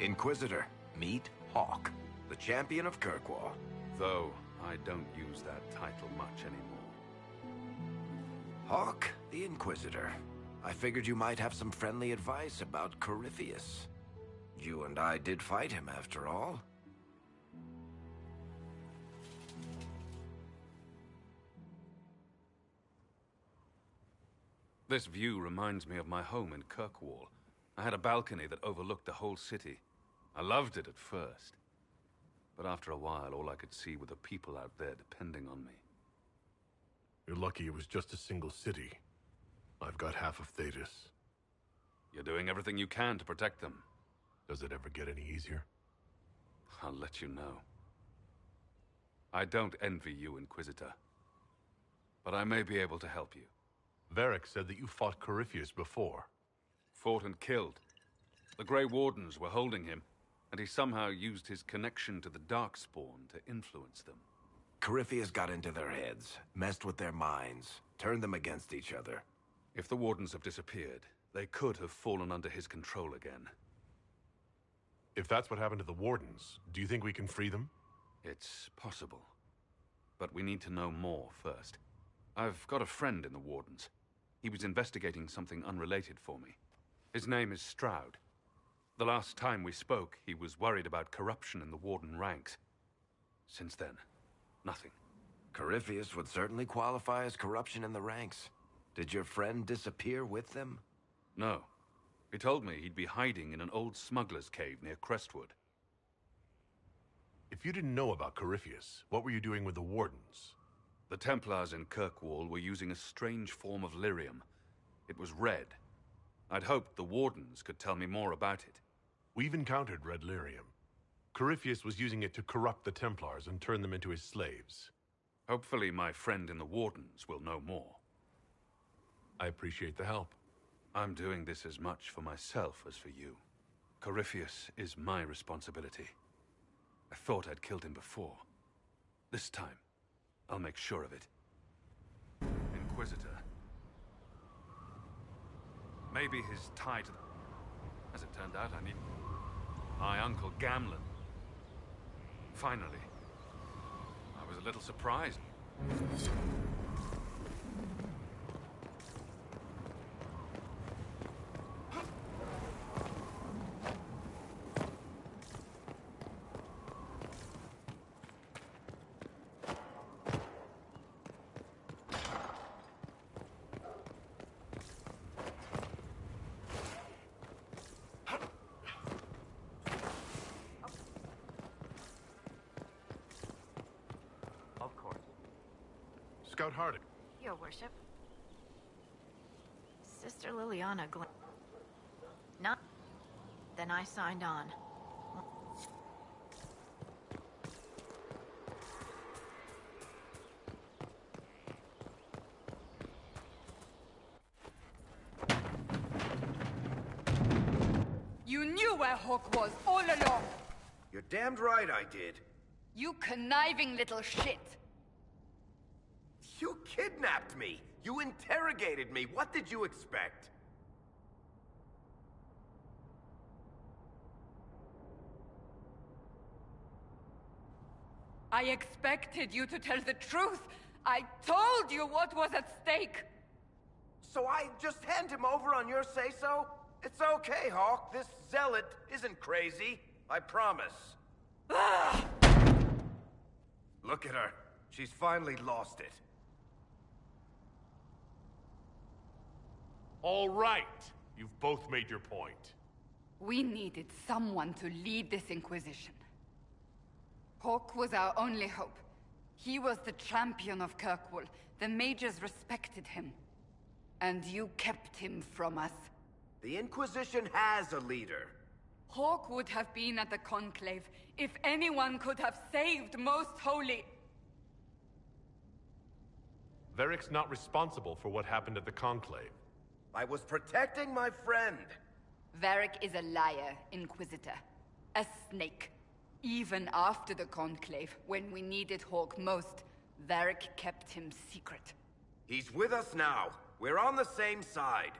Inquisitor, meet Hawke, the champion of Kirkwall. Though, I don't use that title much anymore. Hawke, the Inquisitor. I figured you might have some friendly advice about Corypheus. You and I did fight him, after all. This view reminds me of my home in Kirkwall. I had a balcony that overlooked the whole city. I loved it at first. But after a while, all I could see were the people out there depending on me. You're lucky it was just a single city. I've got half of Thedas. You're doing everything you can to protect them. Does it ever get any easier? I'll let you know. I don't envy you, Inquisitor. But I may be able to help you. Varric said that you fought Corypheus before. Fought and killed. The Grey Wardens were holding him, and he somehow used his connection to the Darkspawn to influence them. Corypheus got into their heads, messed with their minds, turned them against each other. If the Wardens have disappeared, they could have fallen under his control again. If that's what happened to the Wardens, do you think we can free them? It's possible. But we need to know more first. I've got a friend in the Wardens. He was investigating something unrelated for me. His name is Stroud. The last time we spoke, he was worried about corruption in the Warden ranks. Since then, nothing. Corypheus would certainly qualify as corruption in the ranks. Did your friend disappear with them? No. He told me he'd be hiding in an old smuggler's cave near Crestwood. If you didn't know about Corypheus, what were you doing with the Wardens? The Templars in Kirkwall were using a strange form of lyrium. It was red. I'd hoped the Wardens could tell me more about it. We've encountered red lyrium. Corypheus was using it to corrupt the Templars and turn them into his slaves. Hopefully my friend in the Wardens will know more. I appreciate the help. I'm doing this as much for myself as for you. Corypheus is my responsibility. I thought I'd killed him before. This time, I'll make sure of it. Inquisitor. Maybe his tie to the... As it turned out, I need... my Uncle Gamlen. Finally. I was a little surprised. Scout Harding. Your worship. Sister Liliana No. Then I signed on. You knew where Hawke was all along! You're damned right I did. You conniving little shit! You kidnapped me! You interrogated me! What did you expect? I expected you to tell the truth! I told you what was at stake! So I just hand him over on your say-so? It's okay, Hawke. This zealot isn't crazy. I promise. Look at her. She's finally lost it. All right. You've both made your point. We needed someone to lead this Inquisition. Hawke was our only hope. He was the champion of Kirkwall. The mages respected him. And you kept him from us. The Inquisition has a leader. Hawke would have been at the Conclave if anyone could have saved Most Holy. Varric's not responsible for what happened at the Conclave. I was protecting my friend. Varric is a liar, Inquisitor. A snake. Even after the Conclave, when we needed Hawke most, Varric kept him secret. He's with us now. We're on the same side.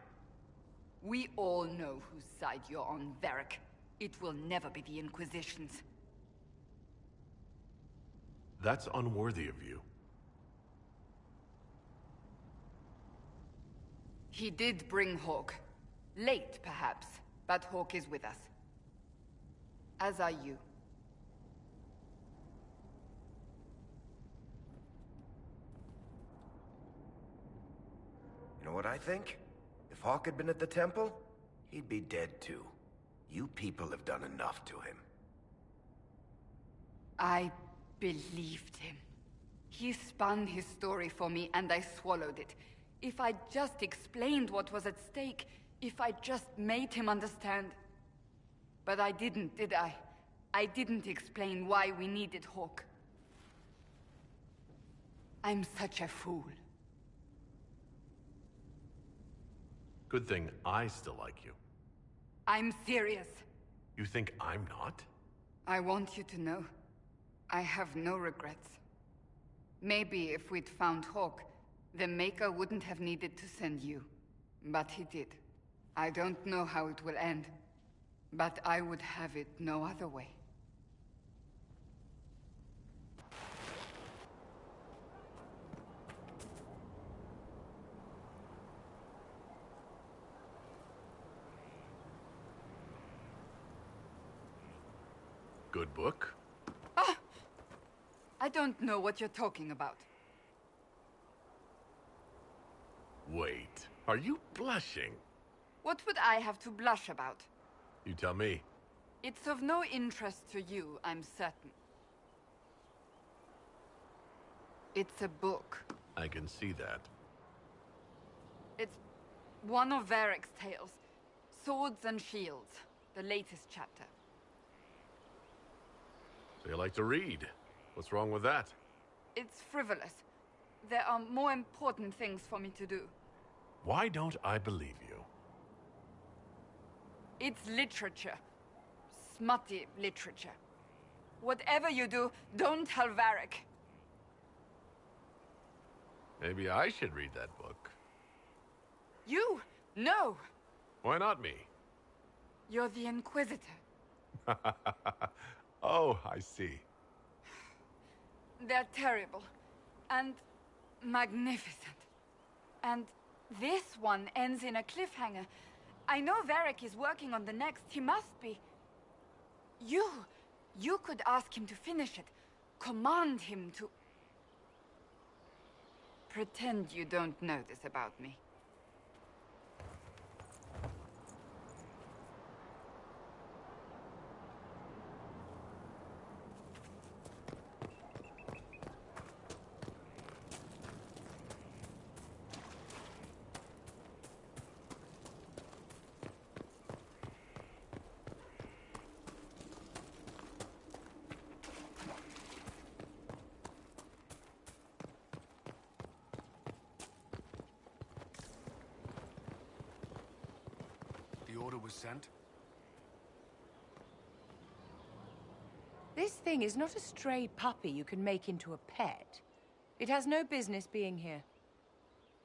We all know whose side you're on, Varric. It will never be the Inquisition's. That's unworthy of you. He did bring Hawke. Late, perhaps, but Hawke is with us. As are you. You know what I think? Hawk had been at the temple, he'd be dead too. You people have done enough to him. I believed him. He spun his story for me, and I swallowed it. If I just explained what was at stake, if I just made him understand. But I didn't, did I? I didn't explain why we needed Hawk. I'm such a fool. Good thing I still like you. I'm serious. You think I'm not? I want you to know, I have no regrets. Maybe if we'd found Hawk, the Maker wouldn't have needed to send you. But he did. I don't know how it will end, but I would have it no other way. Good book? Ah! I don't know what you're talking about. Wait, are you blushing? What would I have to blush about? You tell me. It's of no interest to you, I'm certain. It's a book. I can see that. It's one of Varric's tales. Swords and Shields, the latest chapter. So you like to read. What's wrong with that? It's frivolous. There are more important things for me to do. Why don't I believe you? It's literature. Smutty literature. Whatever you do, don't tell Varric. Maybe I should read that book. You? No! Why not me? You're the Inquisitor. Oh, I see. They're terrible. And magnificent. And this one ends in a cliffhanger. I know Varric is working on the next. He must be. You could ask him to finish it. Command him to... Pretend you don't know this about me. The order was sent? This thing is not a stray puppy you can make into a pet. It has no business being here.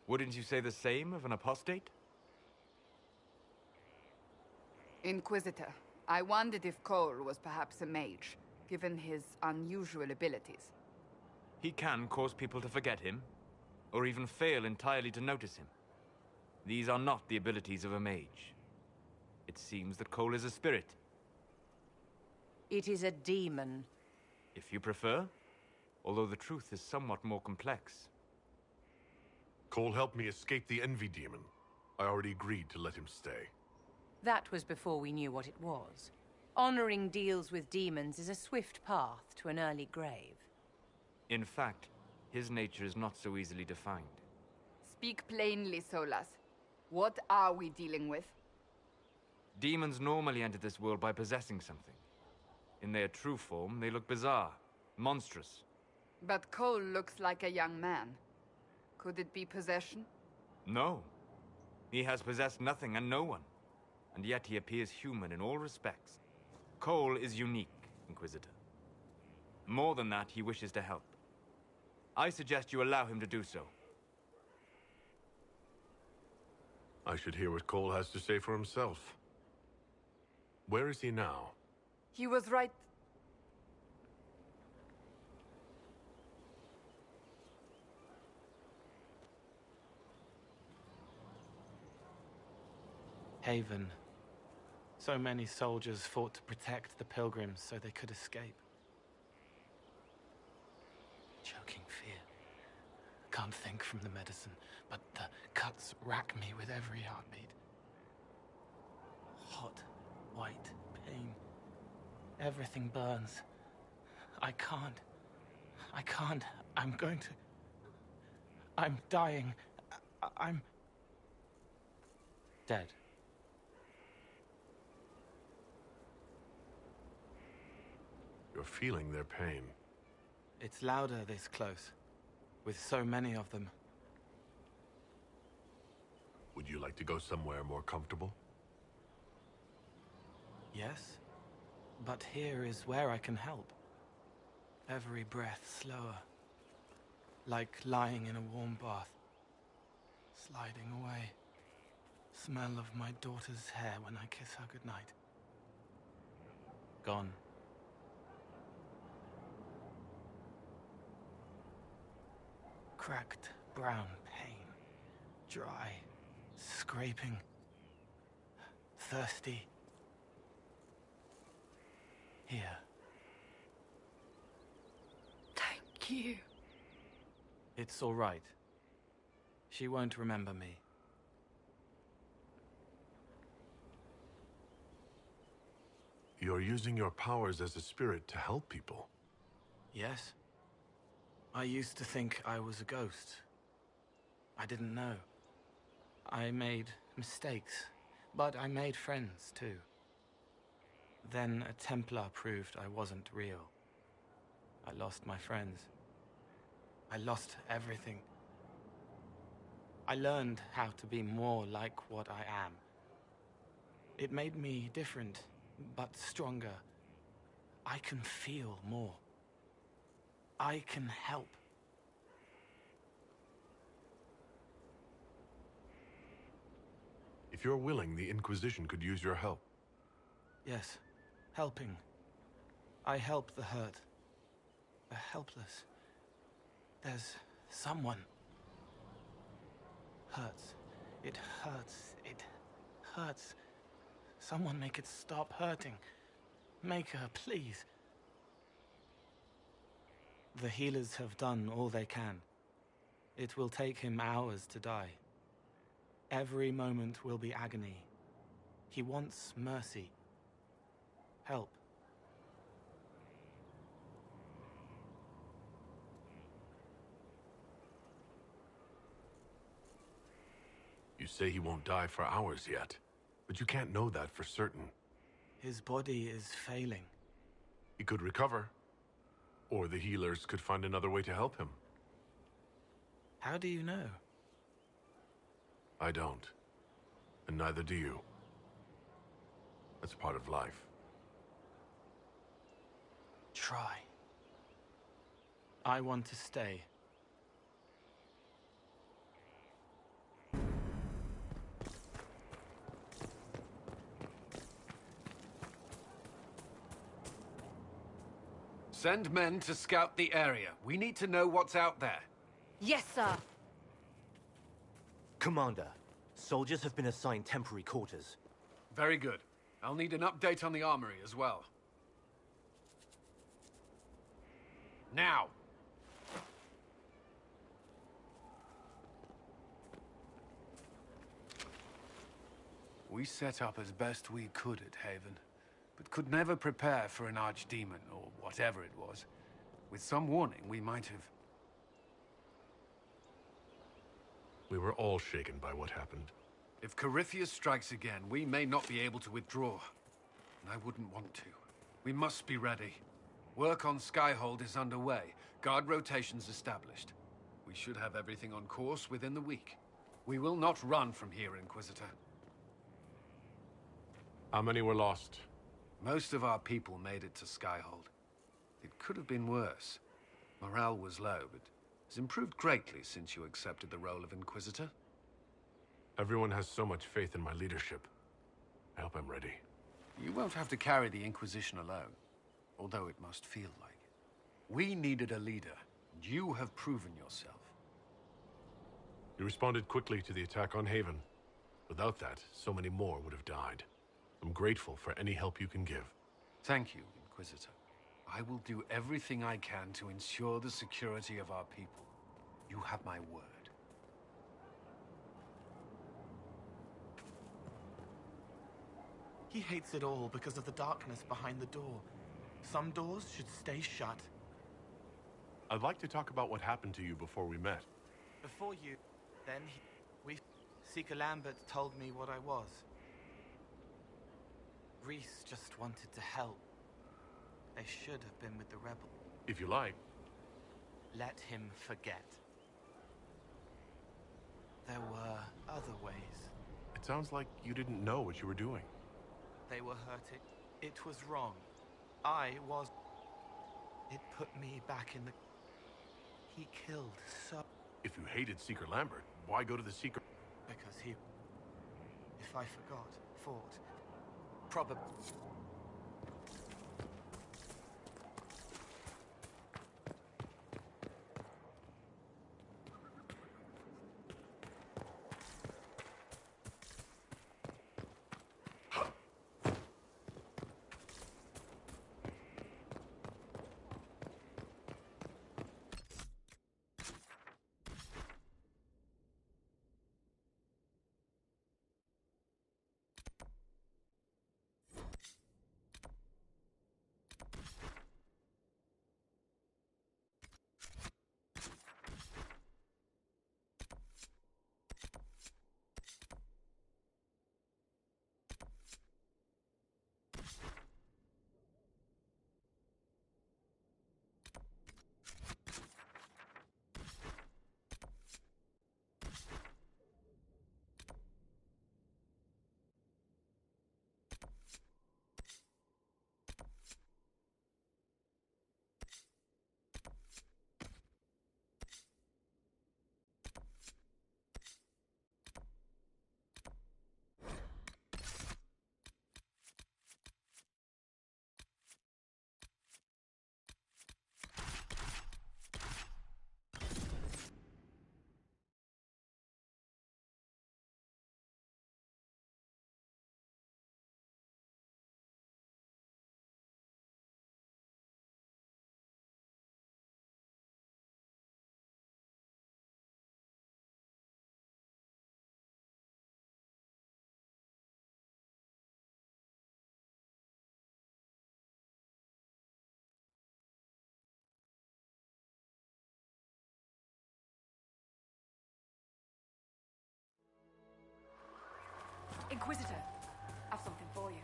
Wouldn't you say the same of an apostate? Inquisitor, I wondered if Cole was perhaps a mage, given his unusual abilities. He can cause people to forget him, or even fail entirely to notice him. These are not the abilities of a mage. It seems that Cole is a spirit. It is a demon. If you prefer, although the truth is somewhat more complex. Cole helped me escape the Envy Demon. I already agreed to let him stay. That was before we knew what it was. Honoring deals with demons is a swift path to an early grave. In fact, his nature is not so easily defined. Speak plainly, Solas. What are we dealing with? Demons normally enter this world by possessing something. In their true form, they look bizarre, monstrous. But Cole looks like a young man. Could it be possession? No. He has possessed nothing and no one. And yet he appears human in all respects. Cole is unique, Inquisitor. More than that, he wishes to help. I suggest you allow him to do so. I should hear what Cole has to say for himself. Where is he now? He was right... Haven. So many soldiers fought to protect the pilgrims so they could escape. Choking fear. can't think from the medicine, but the cuts rack me with every heartbeat. Hot, white pain. Everything burns. I can't. I'm going to... I'm dying. I'm... dead. You're feeling their pain. It's louder this close, with so many of them. Would you like to go somewhere more comfortable? Yes, but here is where I can help. Every breath slower, like lying in a warm bath, sliding away. Smell of my daughter's hair when I kiss her goodnight. Gone. Cracked brown pain, dry, scraping, thirsty. Here. Thank you. It's all right. She won't remember me. You're using your powers as a spirit to help people. Yes? I used to think I was a ghost. I didn't know. I made mistakes, but I made friends too. Then a Templar proved I wasn't real. I lost my friends. I lost everything. I learned how to be more like what I am. It made me different, but stronger. I can feel more. I can help. If you're willing, the Inquisition could use your help. Yes, helping. I help the hurt. The helpless. There's someone. Hurts. It hurts. It hurts. Someone make it stop hurting. Make her, please. The healers have done all they can. It will take him hours to die. Every moment will be agony. He wants mercy. Help. You say he won't die for hours yet, but you can't know that for certain. His body is failing. He could recover, or the healers could find another way to help him. How do you know? I don't, and neither do you. That's part of life. Try. I want to stay. Send men to scout the area. We need to know what's out there. Yes, sir. Commander, soldiers have been assigned temporary quarters. Very good. I'll need an update on the armory as well. Now! We set up as best we could at Haven, but could never prepare for an archdemon, or whatever it was. With some warning, we might have... We were all shaken by what happened. If Corypheus strikes again, we may not be able to withdraw. And I wouldn't want to. We must be ready. Work on Skyhold is underway. Guard rotations established. We should have everything on course within the week. We will not run from here, Inquisitor. How many were lost? Most of our people made it to Skyhold. It could have been worse. Morale was low, but has improved greatly since you accepted the role of Inquisitor. Everyone has so much faith in my leadership. I hope I'm ready. You won't have to carry the Inquisition alone, although it must feel like it. We needed a leader, and you have proven yourself. You responded quickly to the attack on Haven. Without that, so many more would have died. I'm grateful for any help you can give. Thank you, Inquisitor. I will do everything I can to ensure the security of our people. You have my word. He hates it all because of the darkness behind the door. Some doors should stay shut. I'd like to talk about what happened to you before we met. Before you, then, Seeker Lambert told me what I was. Reese just wanted to help. They should have been with the rebel. If you like. Let him forget. There were other ways. It sounds like you didn't know what you were doing. They were hurting. It was wrong. I was... It put me back in the... He killed so... If you hated Seeker Lambert, why go to the Seeker? Because he... If I forgot, fought... Probably... Inquisitor, I've something for you.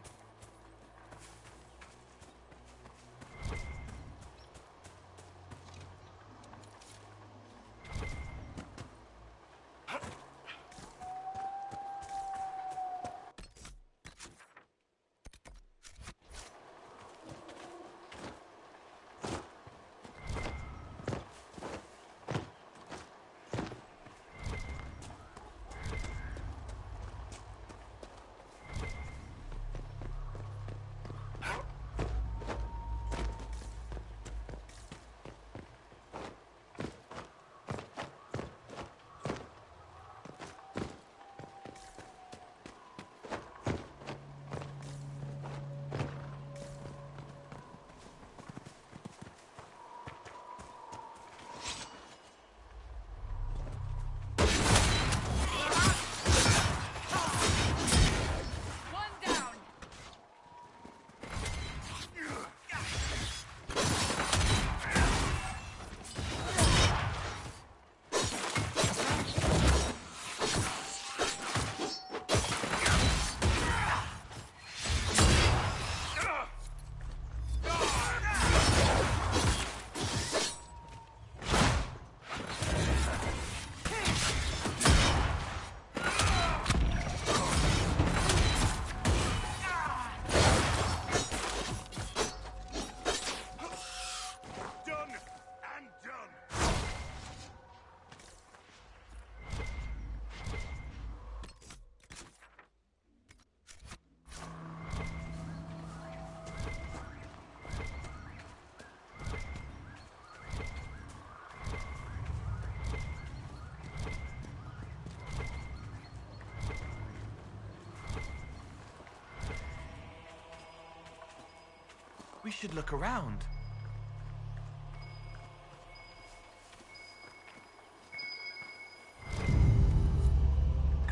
We should look around.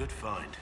Good find.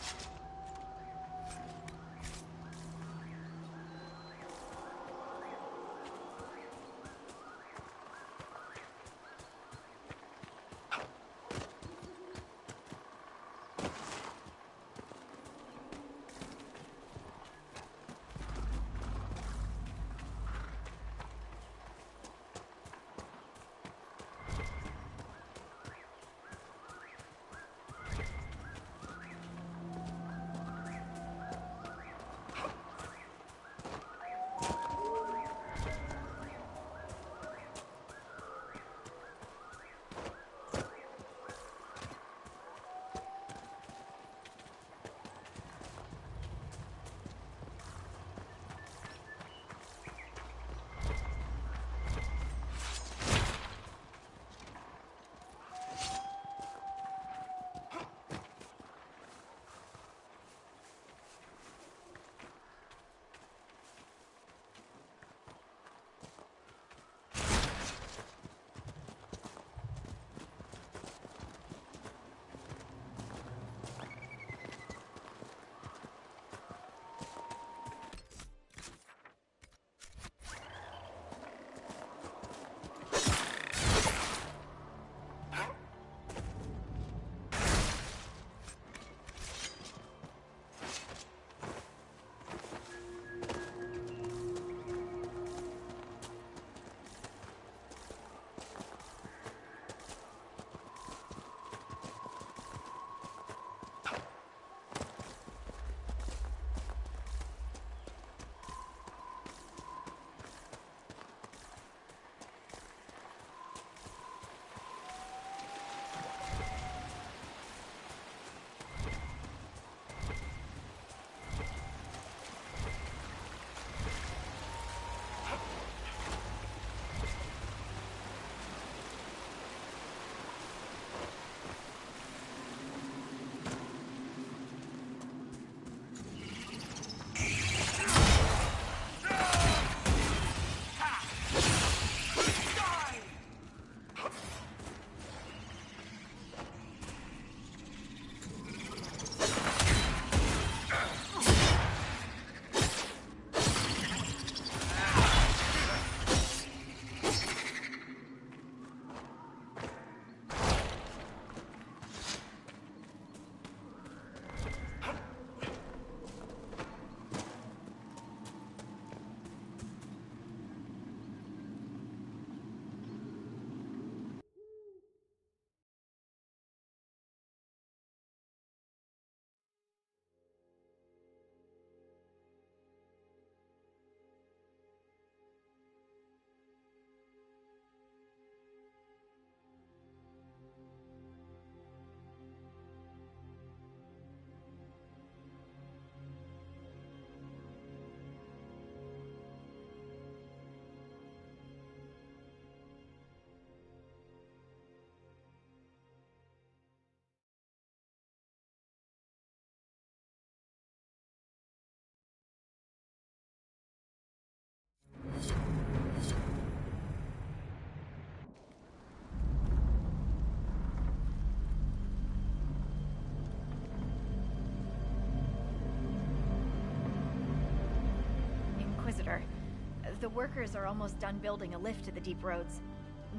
The workers are almost done building a lift to the deep roads.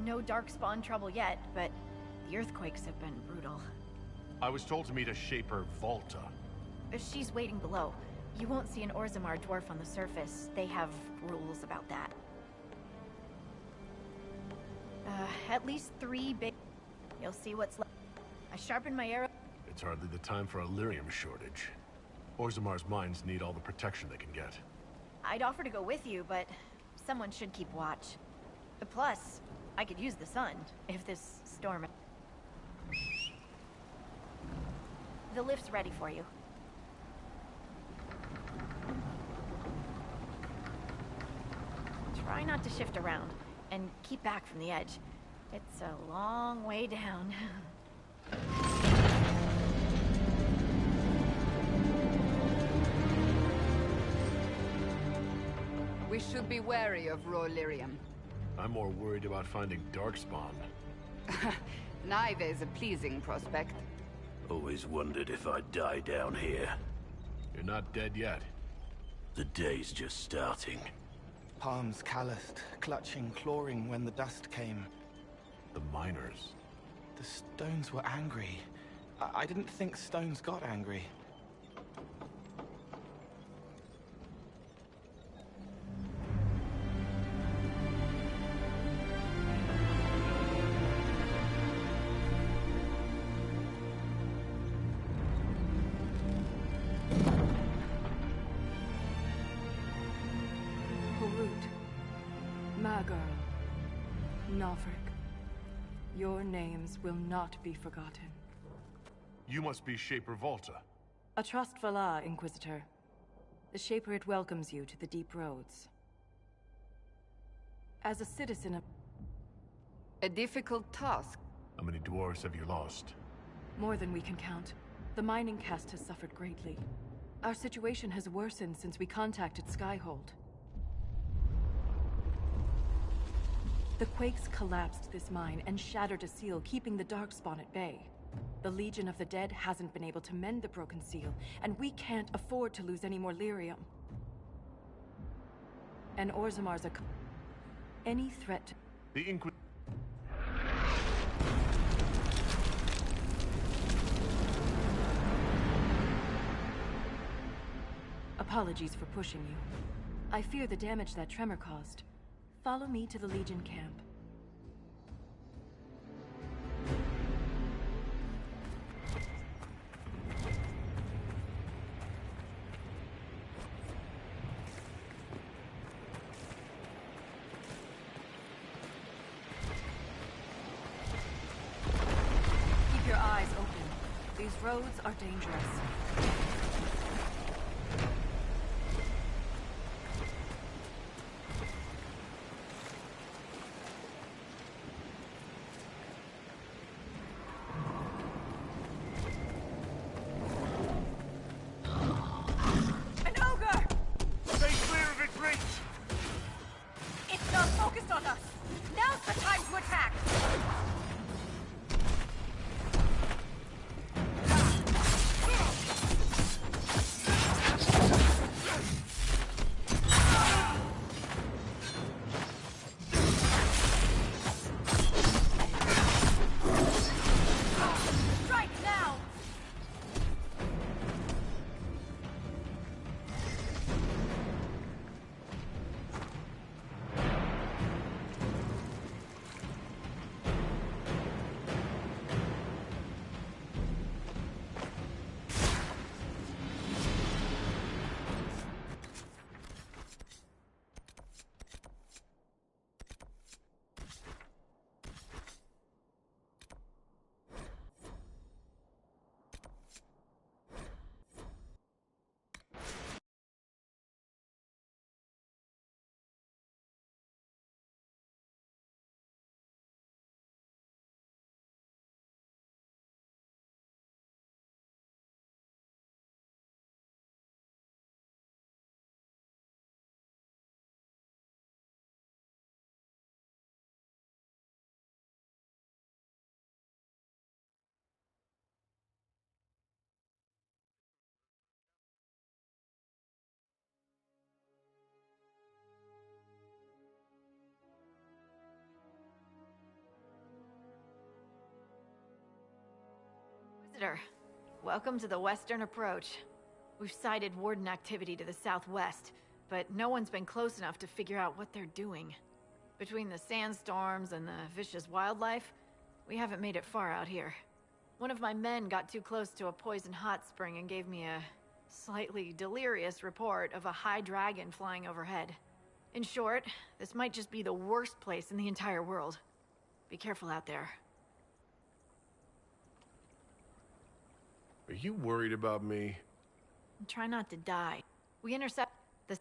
No darkspawn trouble yet, but the earthquakes have been brutal. I was told to meet a Shaper, Volta. She's waiting below. You won't see an Orzammar dwarf on the surface. They have rules about that. At least 3 big... You'll see what's left. I sharpened my arrow... It's hardly the time for a lyrium shortage. Orzammar's mines need all the protection they can get. I'd offer to go with you, but someone should keep watch. Plus, I could use the sun, if this storm... The lift's ready for you. Try not to shift around, and keep back from the edge. It's a long way down. We should be wary of raw lyrium. I'm more worried about finding Darkspawn. Neither is a pleasing prospect. Always wondered if I'd die down here. You're not dead yet. The day's just starting. Palms calloused, clutching, clawing when the dust came. The miners. The stones were angry. I didn't think stones got angry. Magor, Navrik, your names will not be forgotten. You must be Shaper Volta. A trust Valar, Inquisitor. The Shaper it welcomes you to the Deep Roads. As a citizen of... A difficult task. How many dwarves have you lost? More than we can count. The mining caste has suffered greatly. Our situation has worsened since we contacted Skyhold. The quakes collapsed this mine and shattered a seal, keeping the Darkspawn at bay. The Legion of the Dead hasn't been able to mend the broken seal, and we can't afford to lose any more lyrium. And Orzammar's any threat to... The Apologies for pushing you. I fear the damage that tremor caused. Follow me to the Legion camp. Keep your eyes open. These roads are dangerous. Visitor, welcome to the Western Approach. We've sighted Warden activity to the southwest, but no one's been close enough to figure out what they're doing. Between the sandstorms and the vicious wildlife, we haven't made it far out here. One of my men got too close to a poison hot spring and gave me a slightly delirious report of a high dragon flying overhead. In short, this might just be the worst place in the entire world. Be careful out there. Are you worried about me? Try not to die. We intercept the...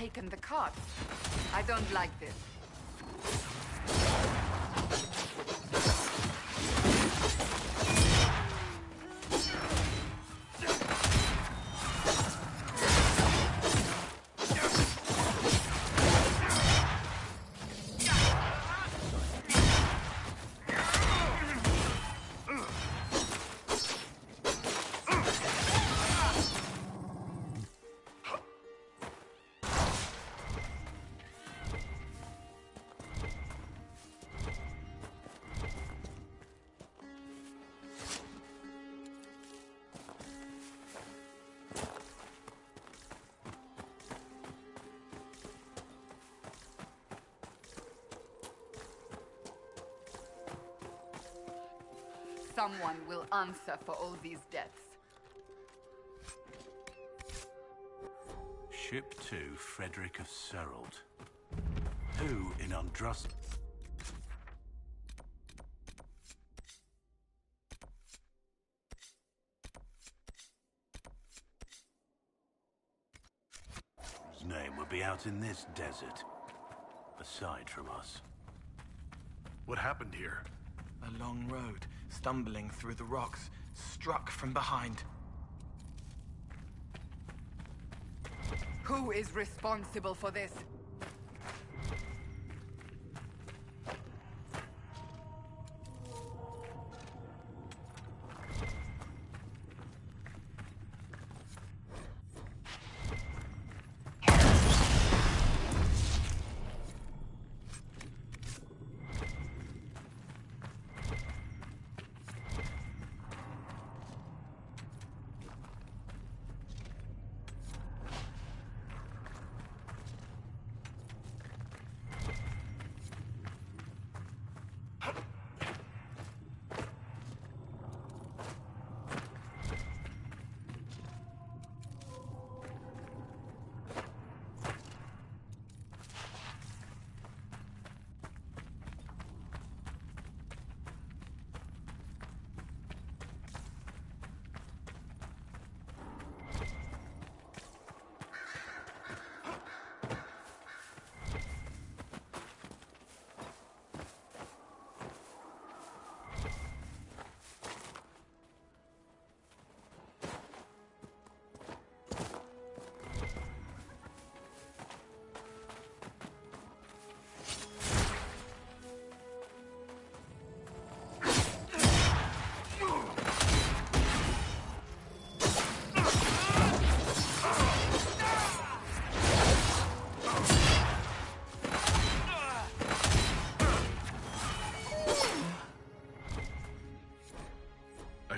taken the cart. I don't like this. Someone will answer for all these deaths. Ship 2, Frederick of Serald. Who in Undrust... His name would be out in this desert, aside from us. What happened here? A long road, stumbling through the rocks, struck from behind. Who is responsible for this?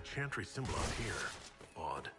Chantry symbol out here. Odd.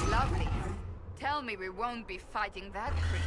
Lovely. Tell me we won't be fighting that creature.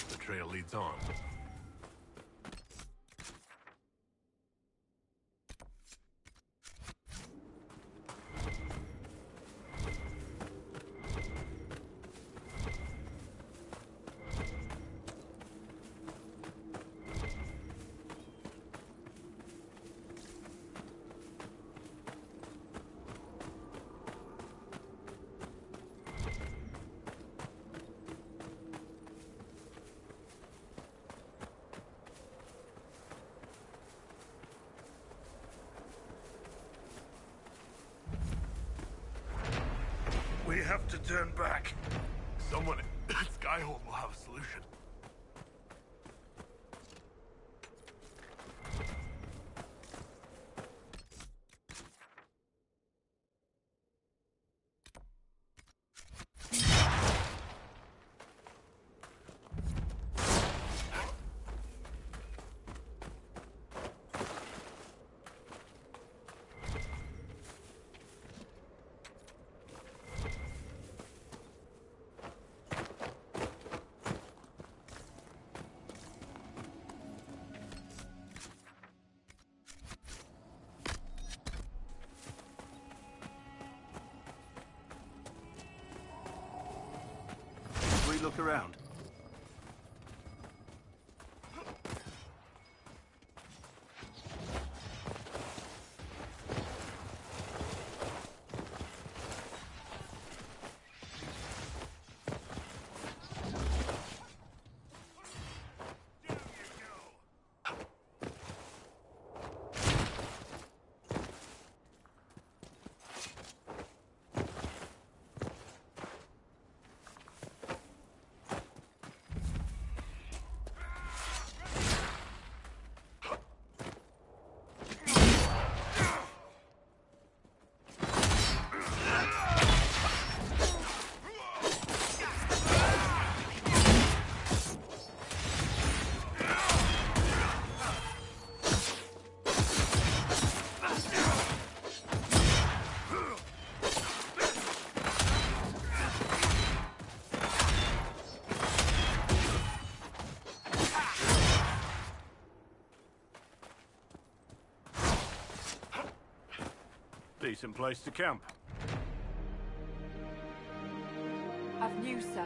The trail leads on. We have to turn back. Someone at Skyhold will have a solution. Look around. Decent place to camp. Of news, sir.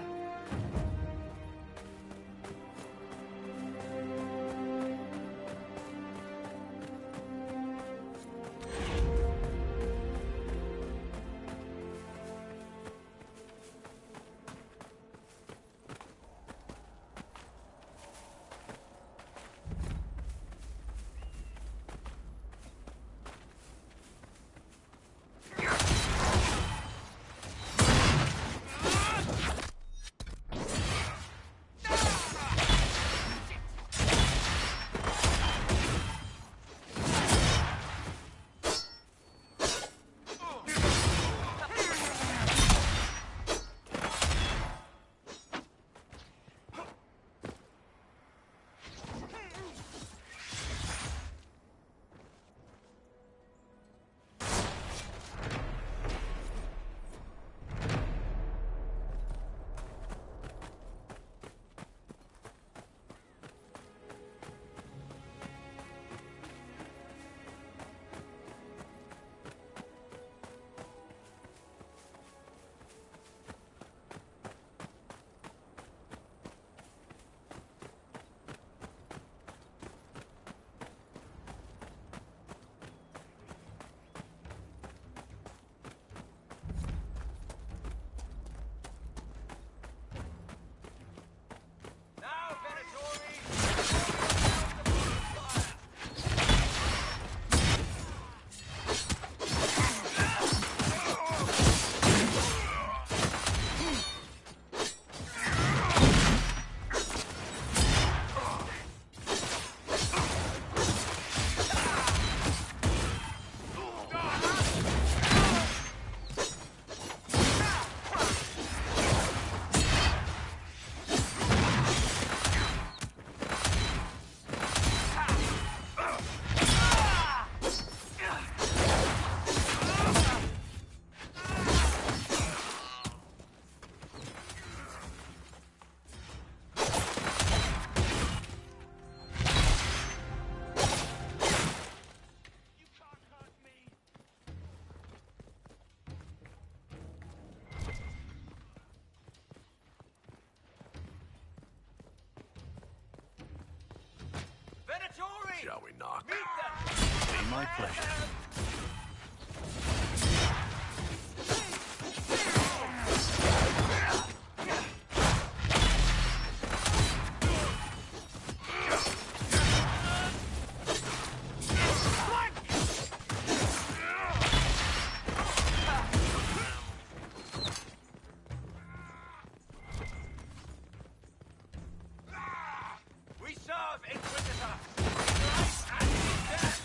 shall we not? Be my pleasure. We serve Inquisitor! Life and death!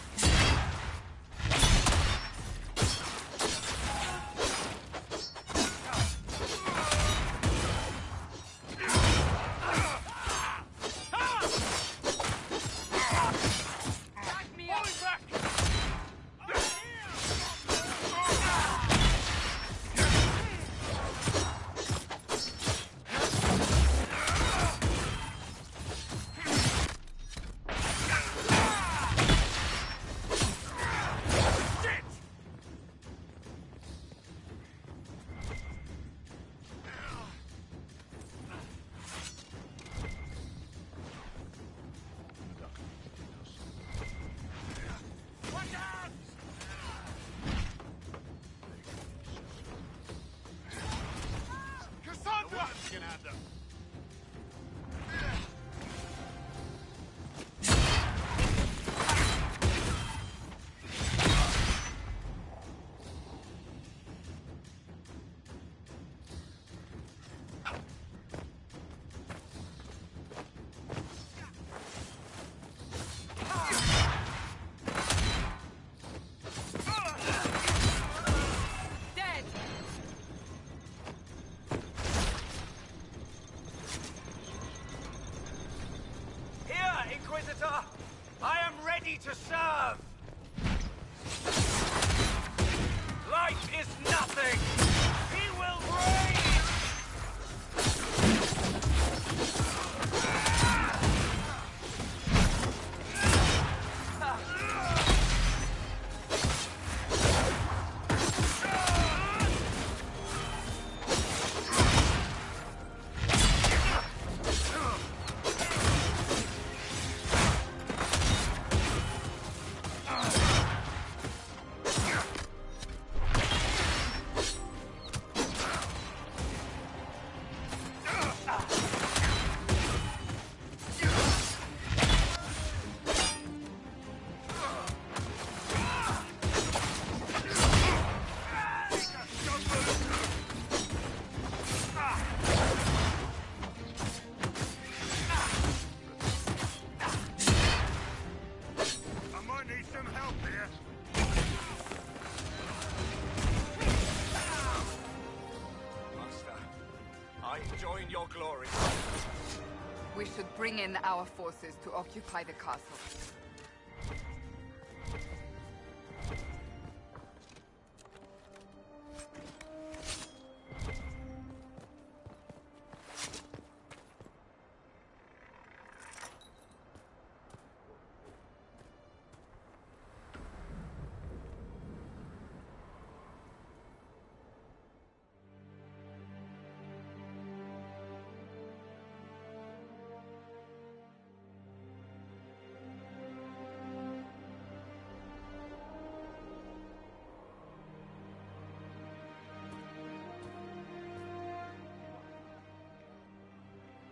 To serve! Life is nothing! He will reign! Join your glory. We should bring in our forces to occupy the castle.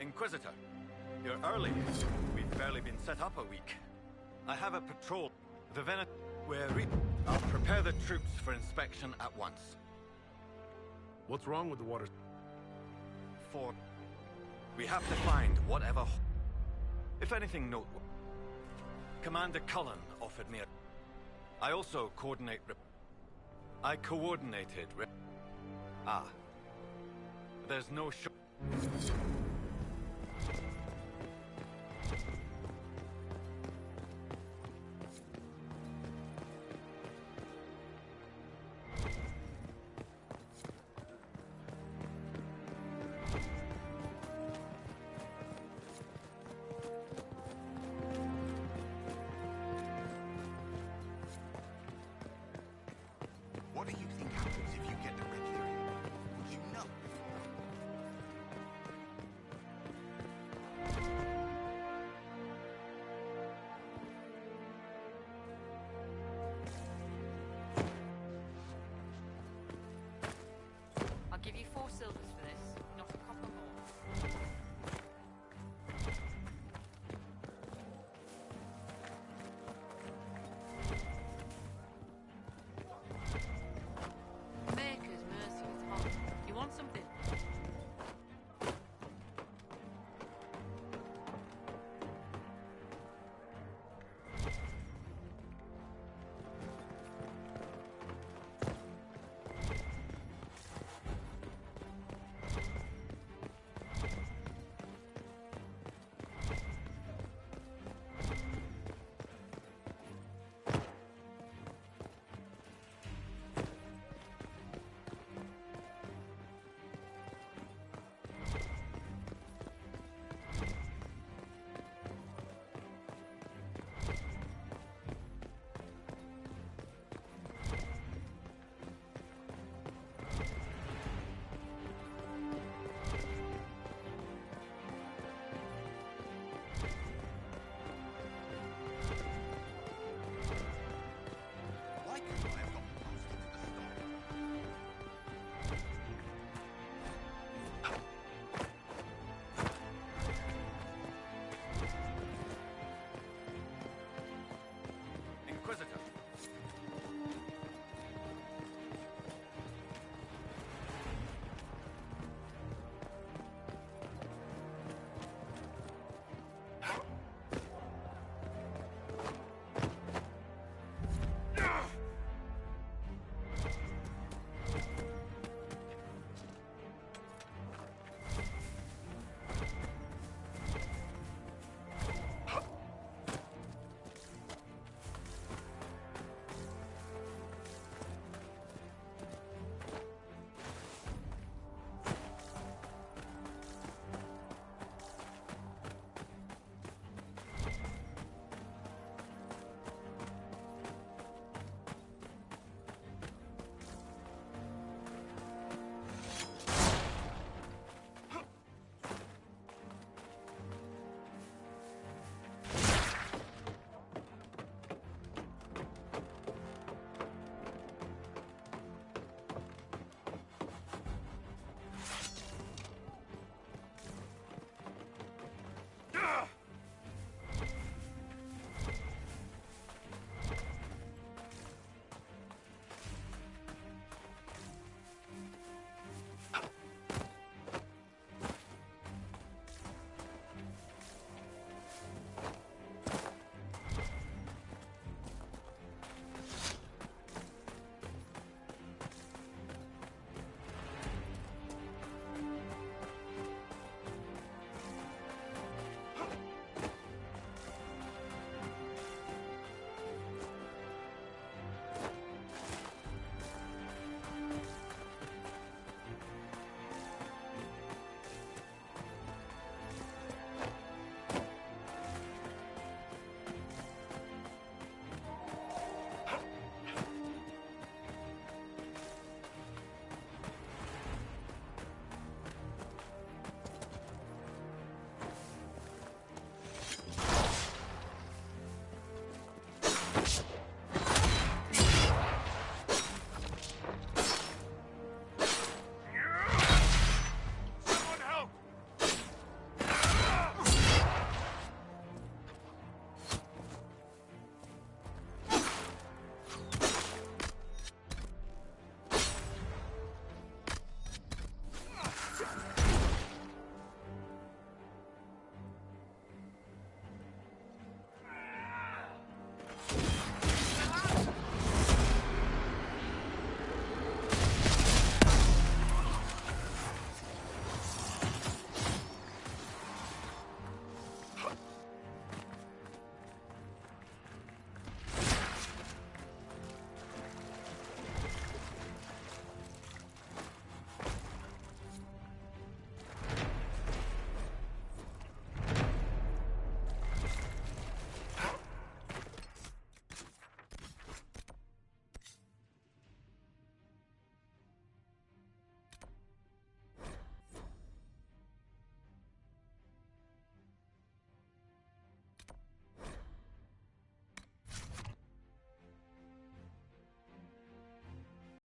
Inquisitor, you're early. We've barely been set up a week. I have a patrol. Vivenna, I'll prepare the troops for inspection at once. What's wrong with the water? We have to find whatever... If anything noteworthy. Commander Cullen offered me a... I also coordinate... I coordinated... There's no...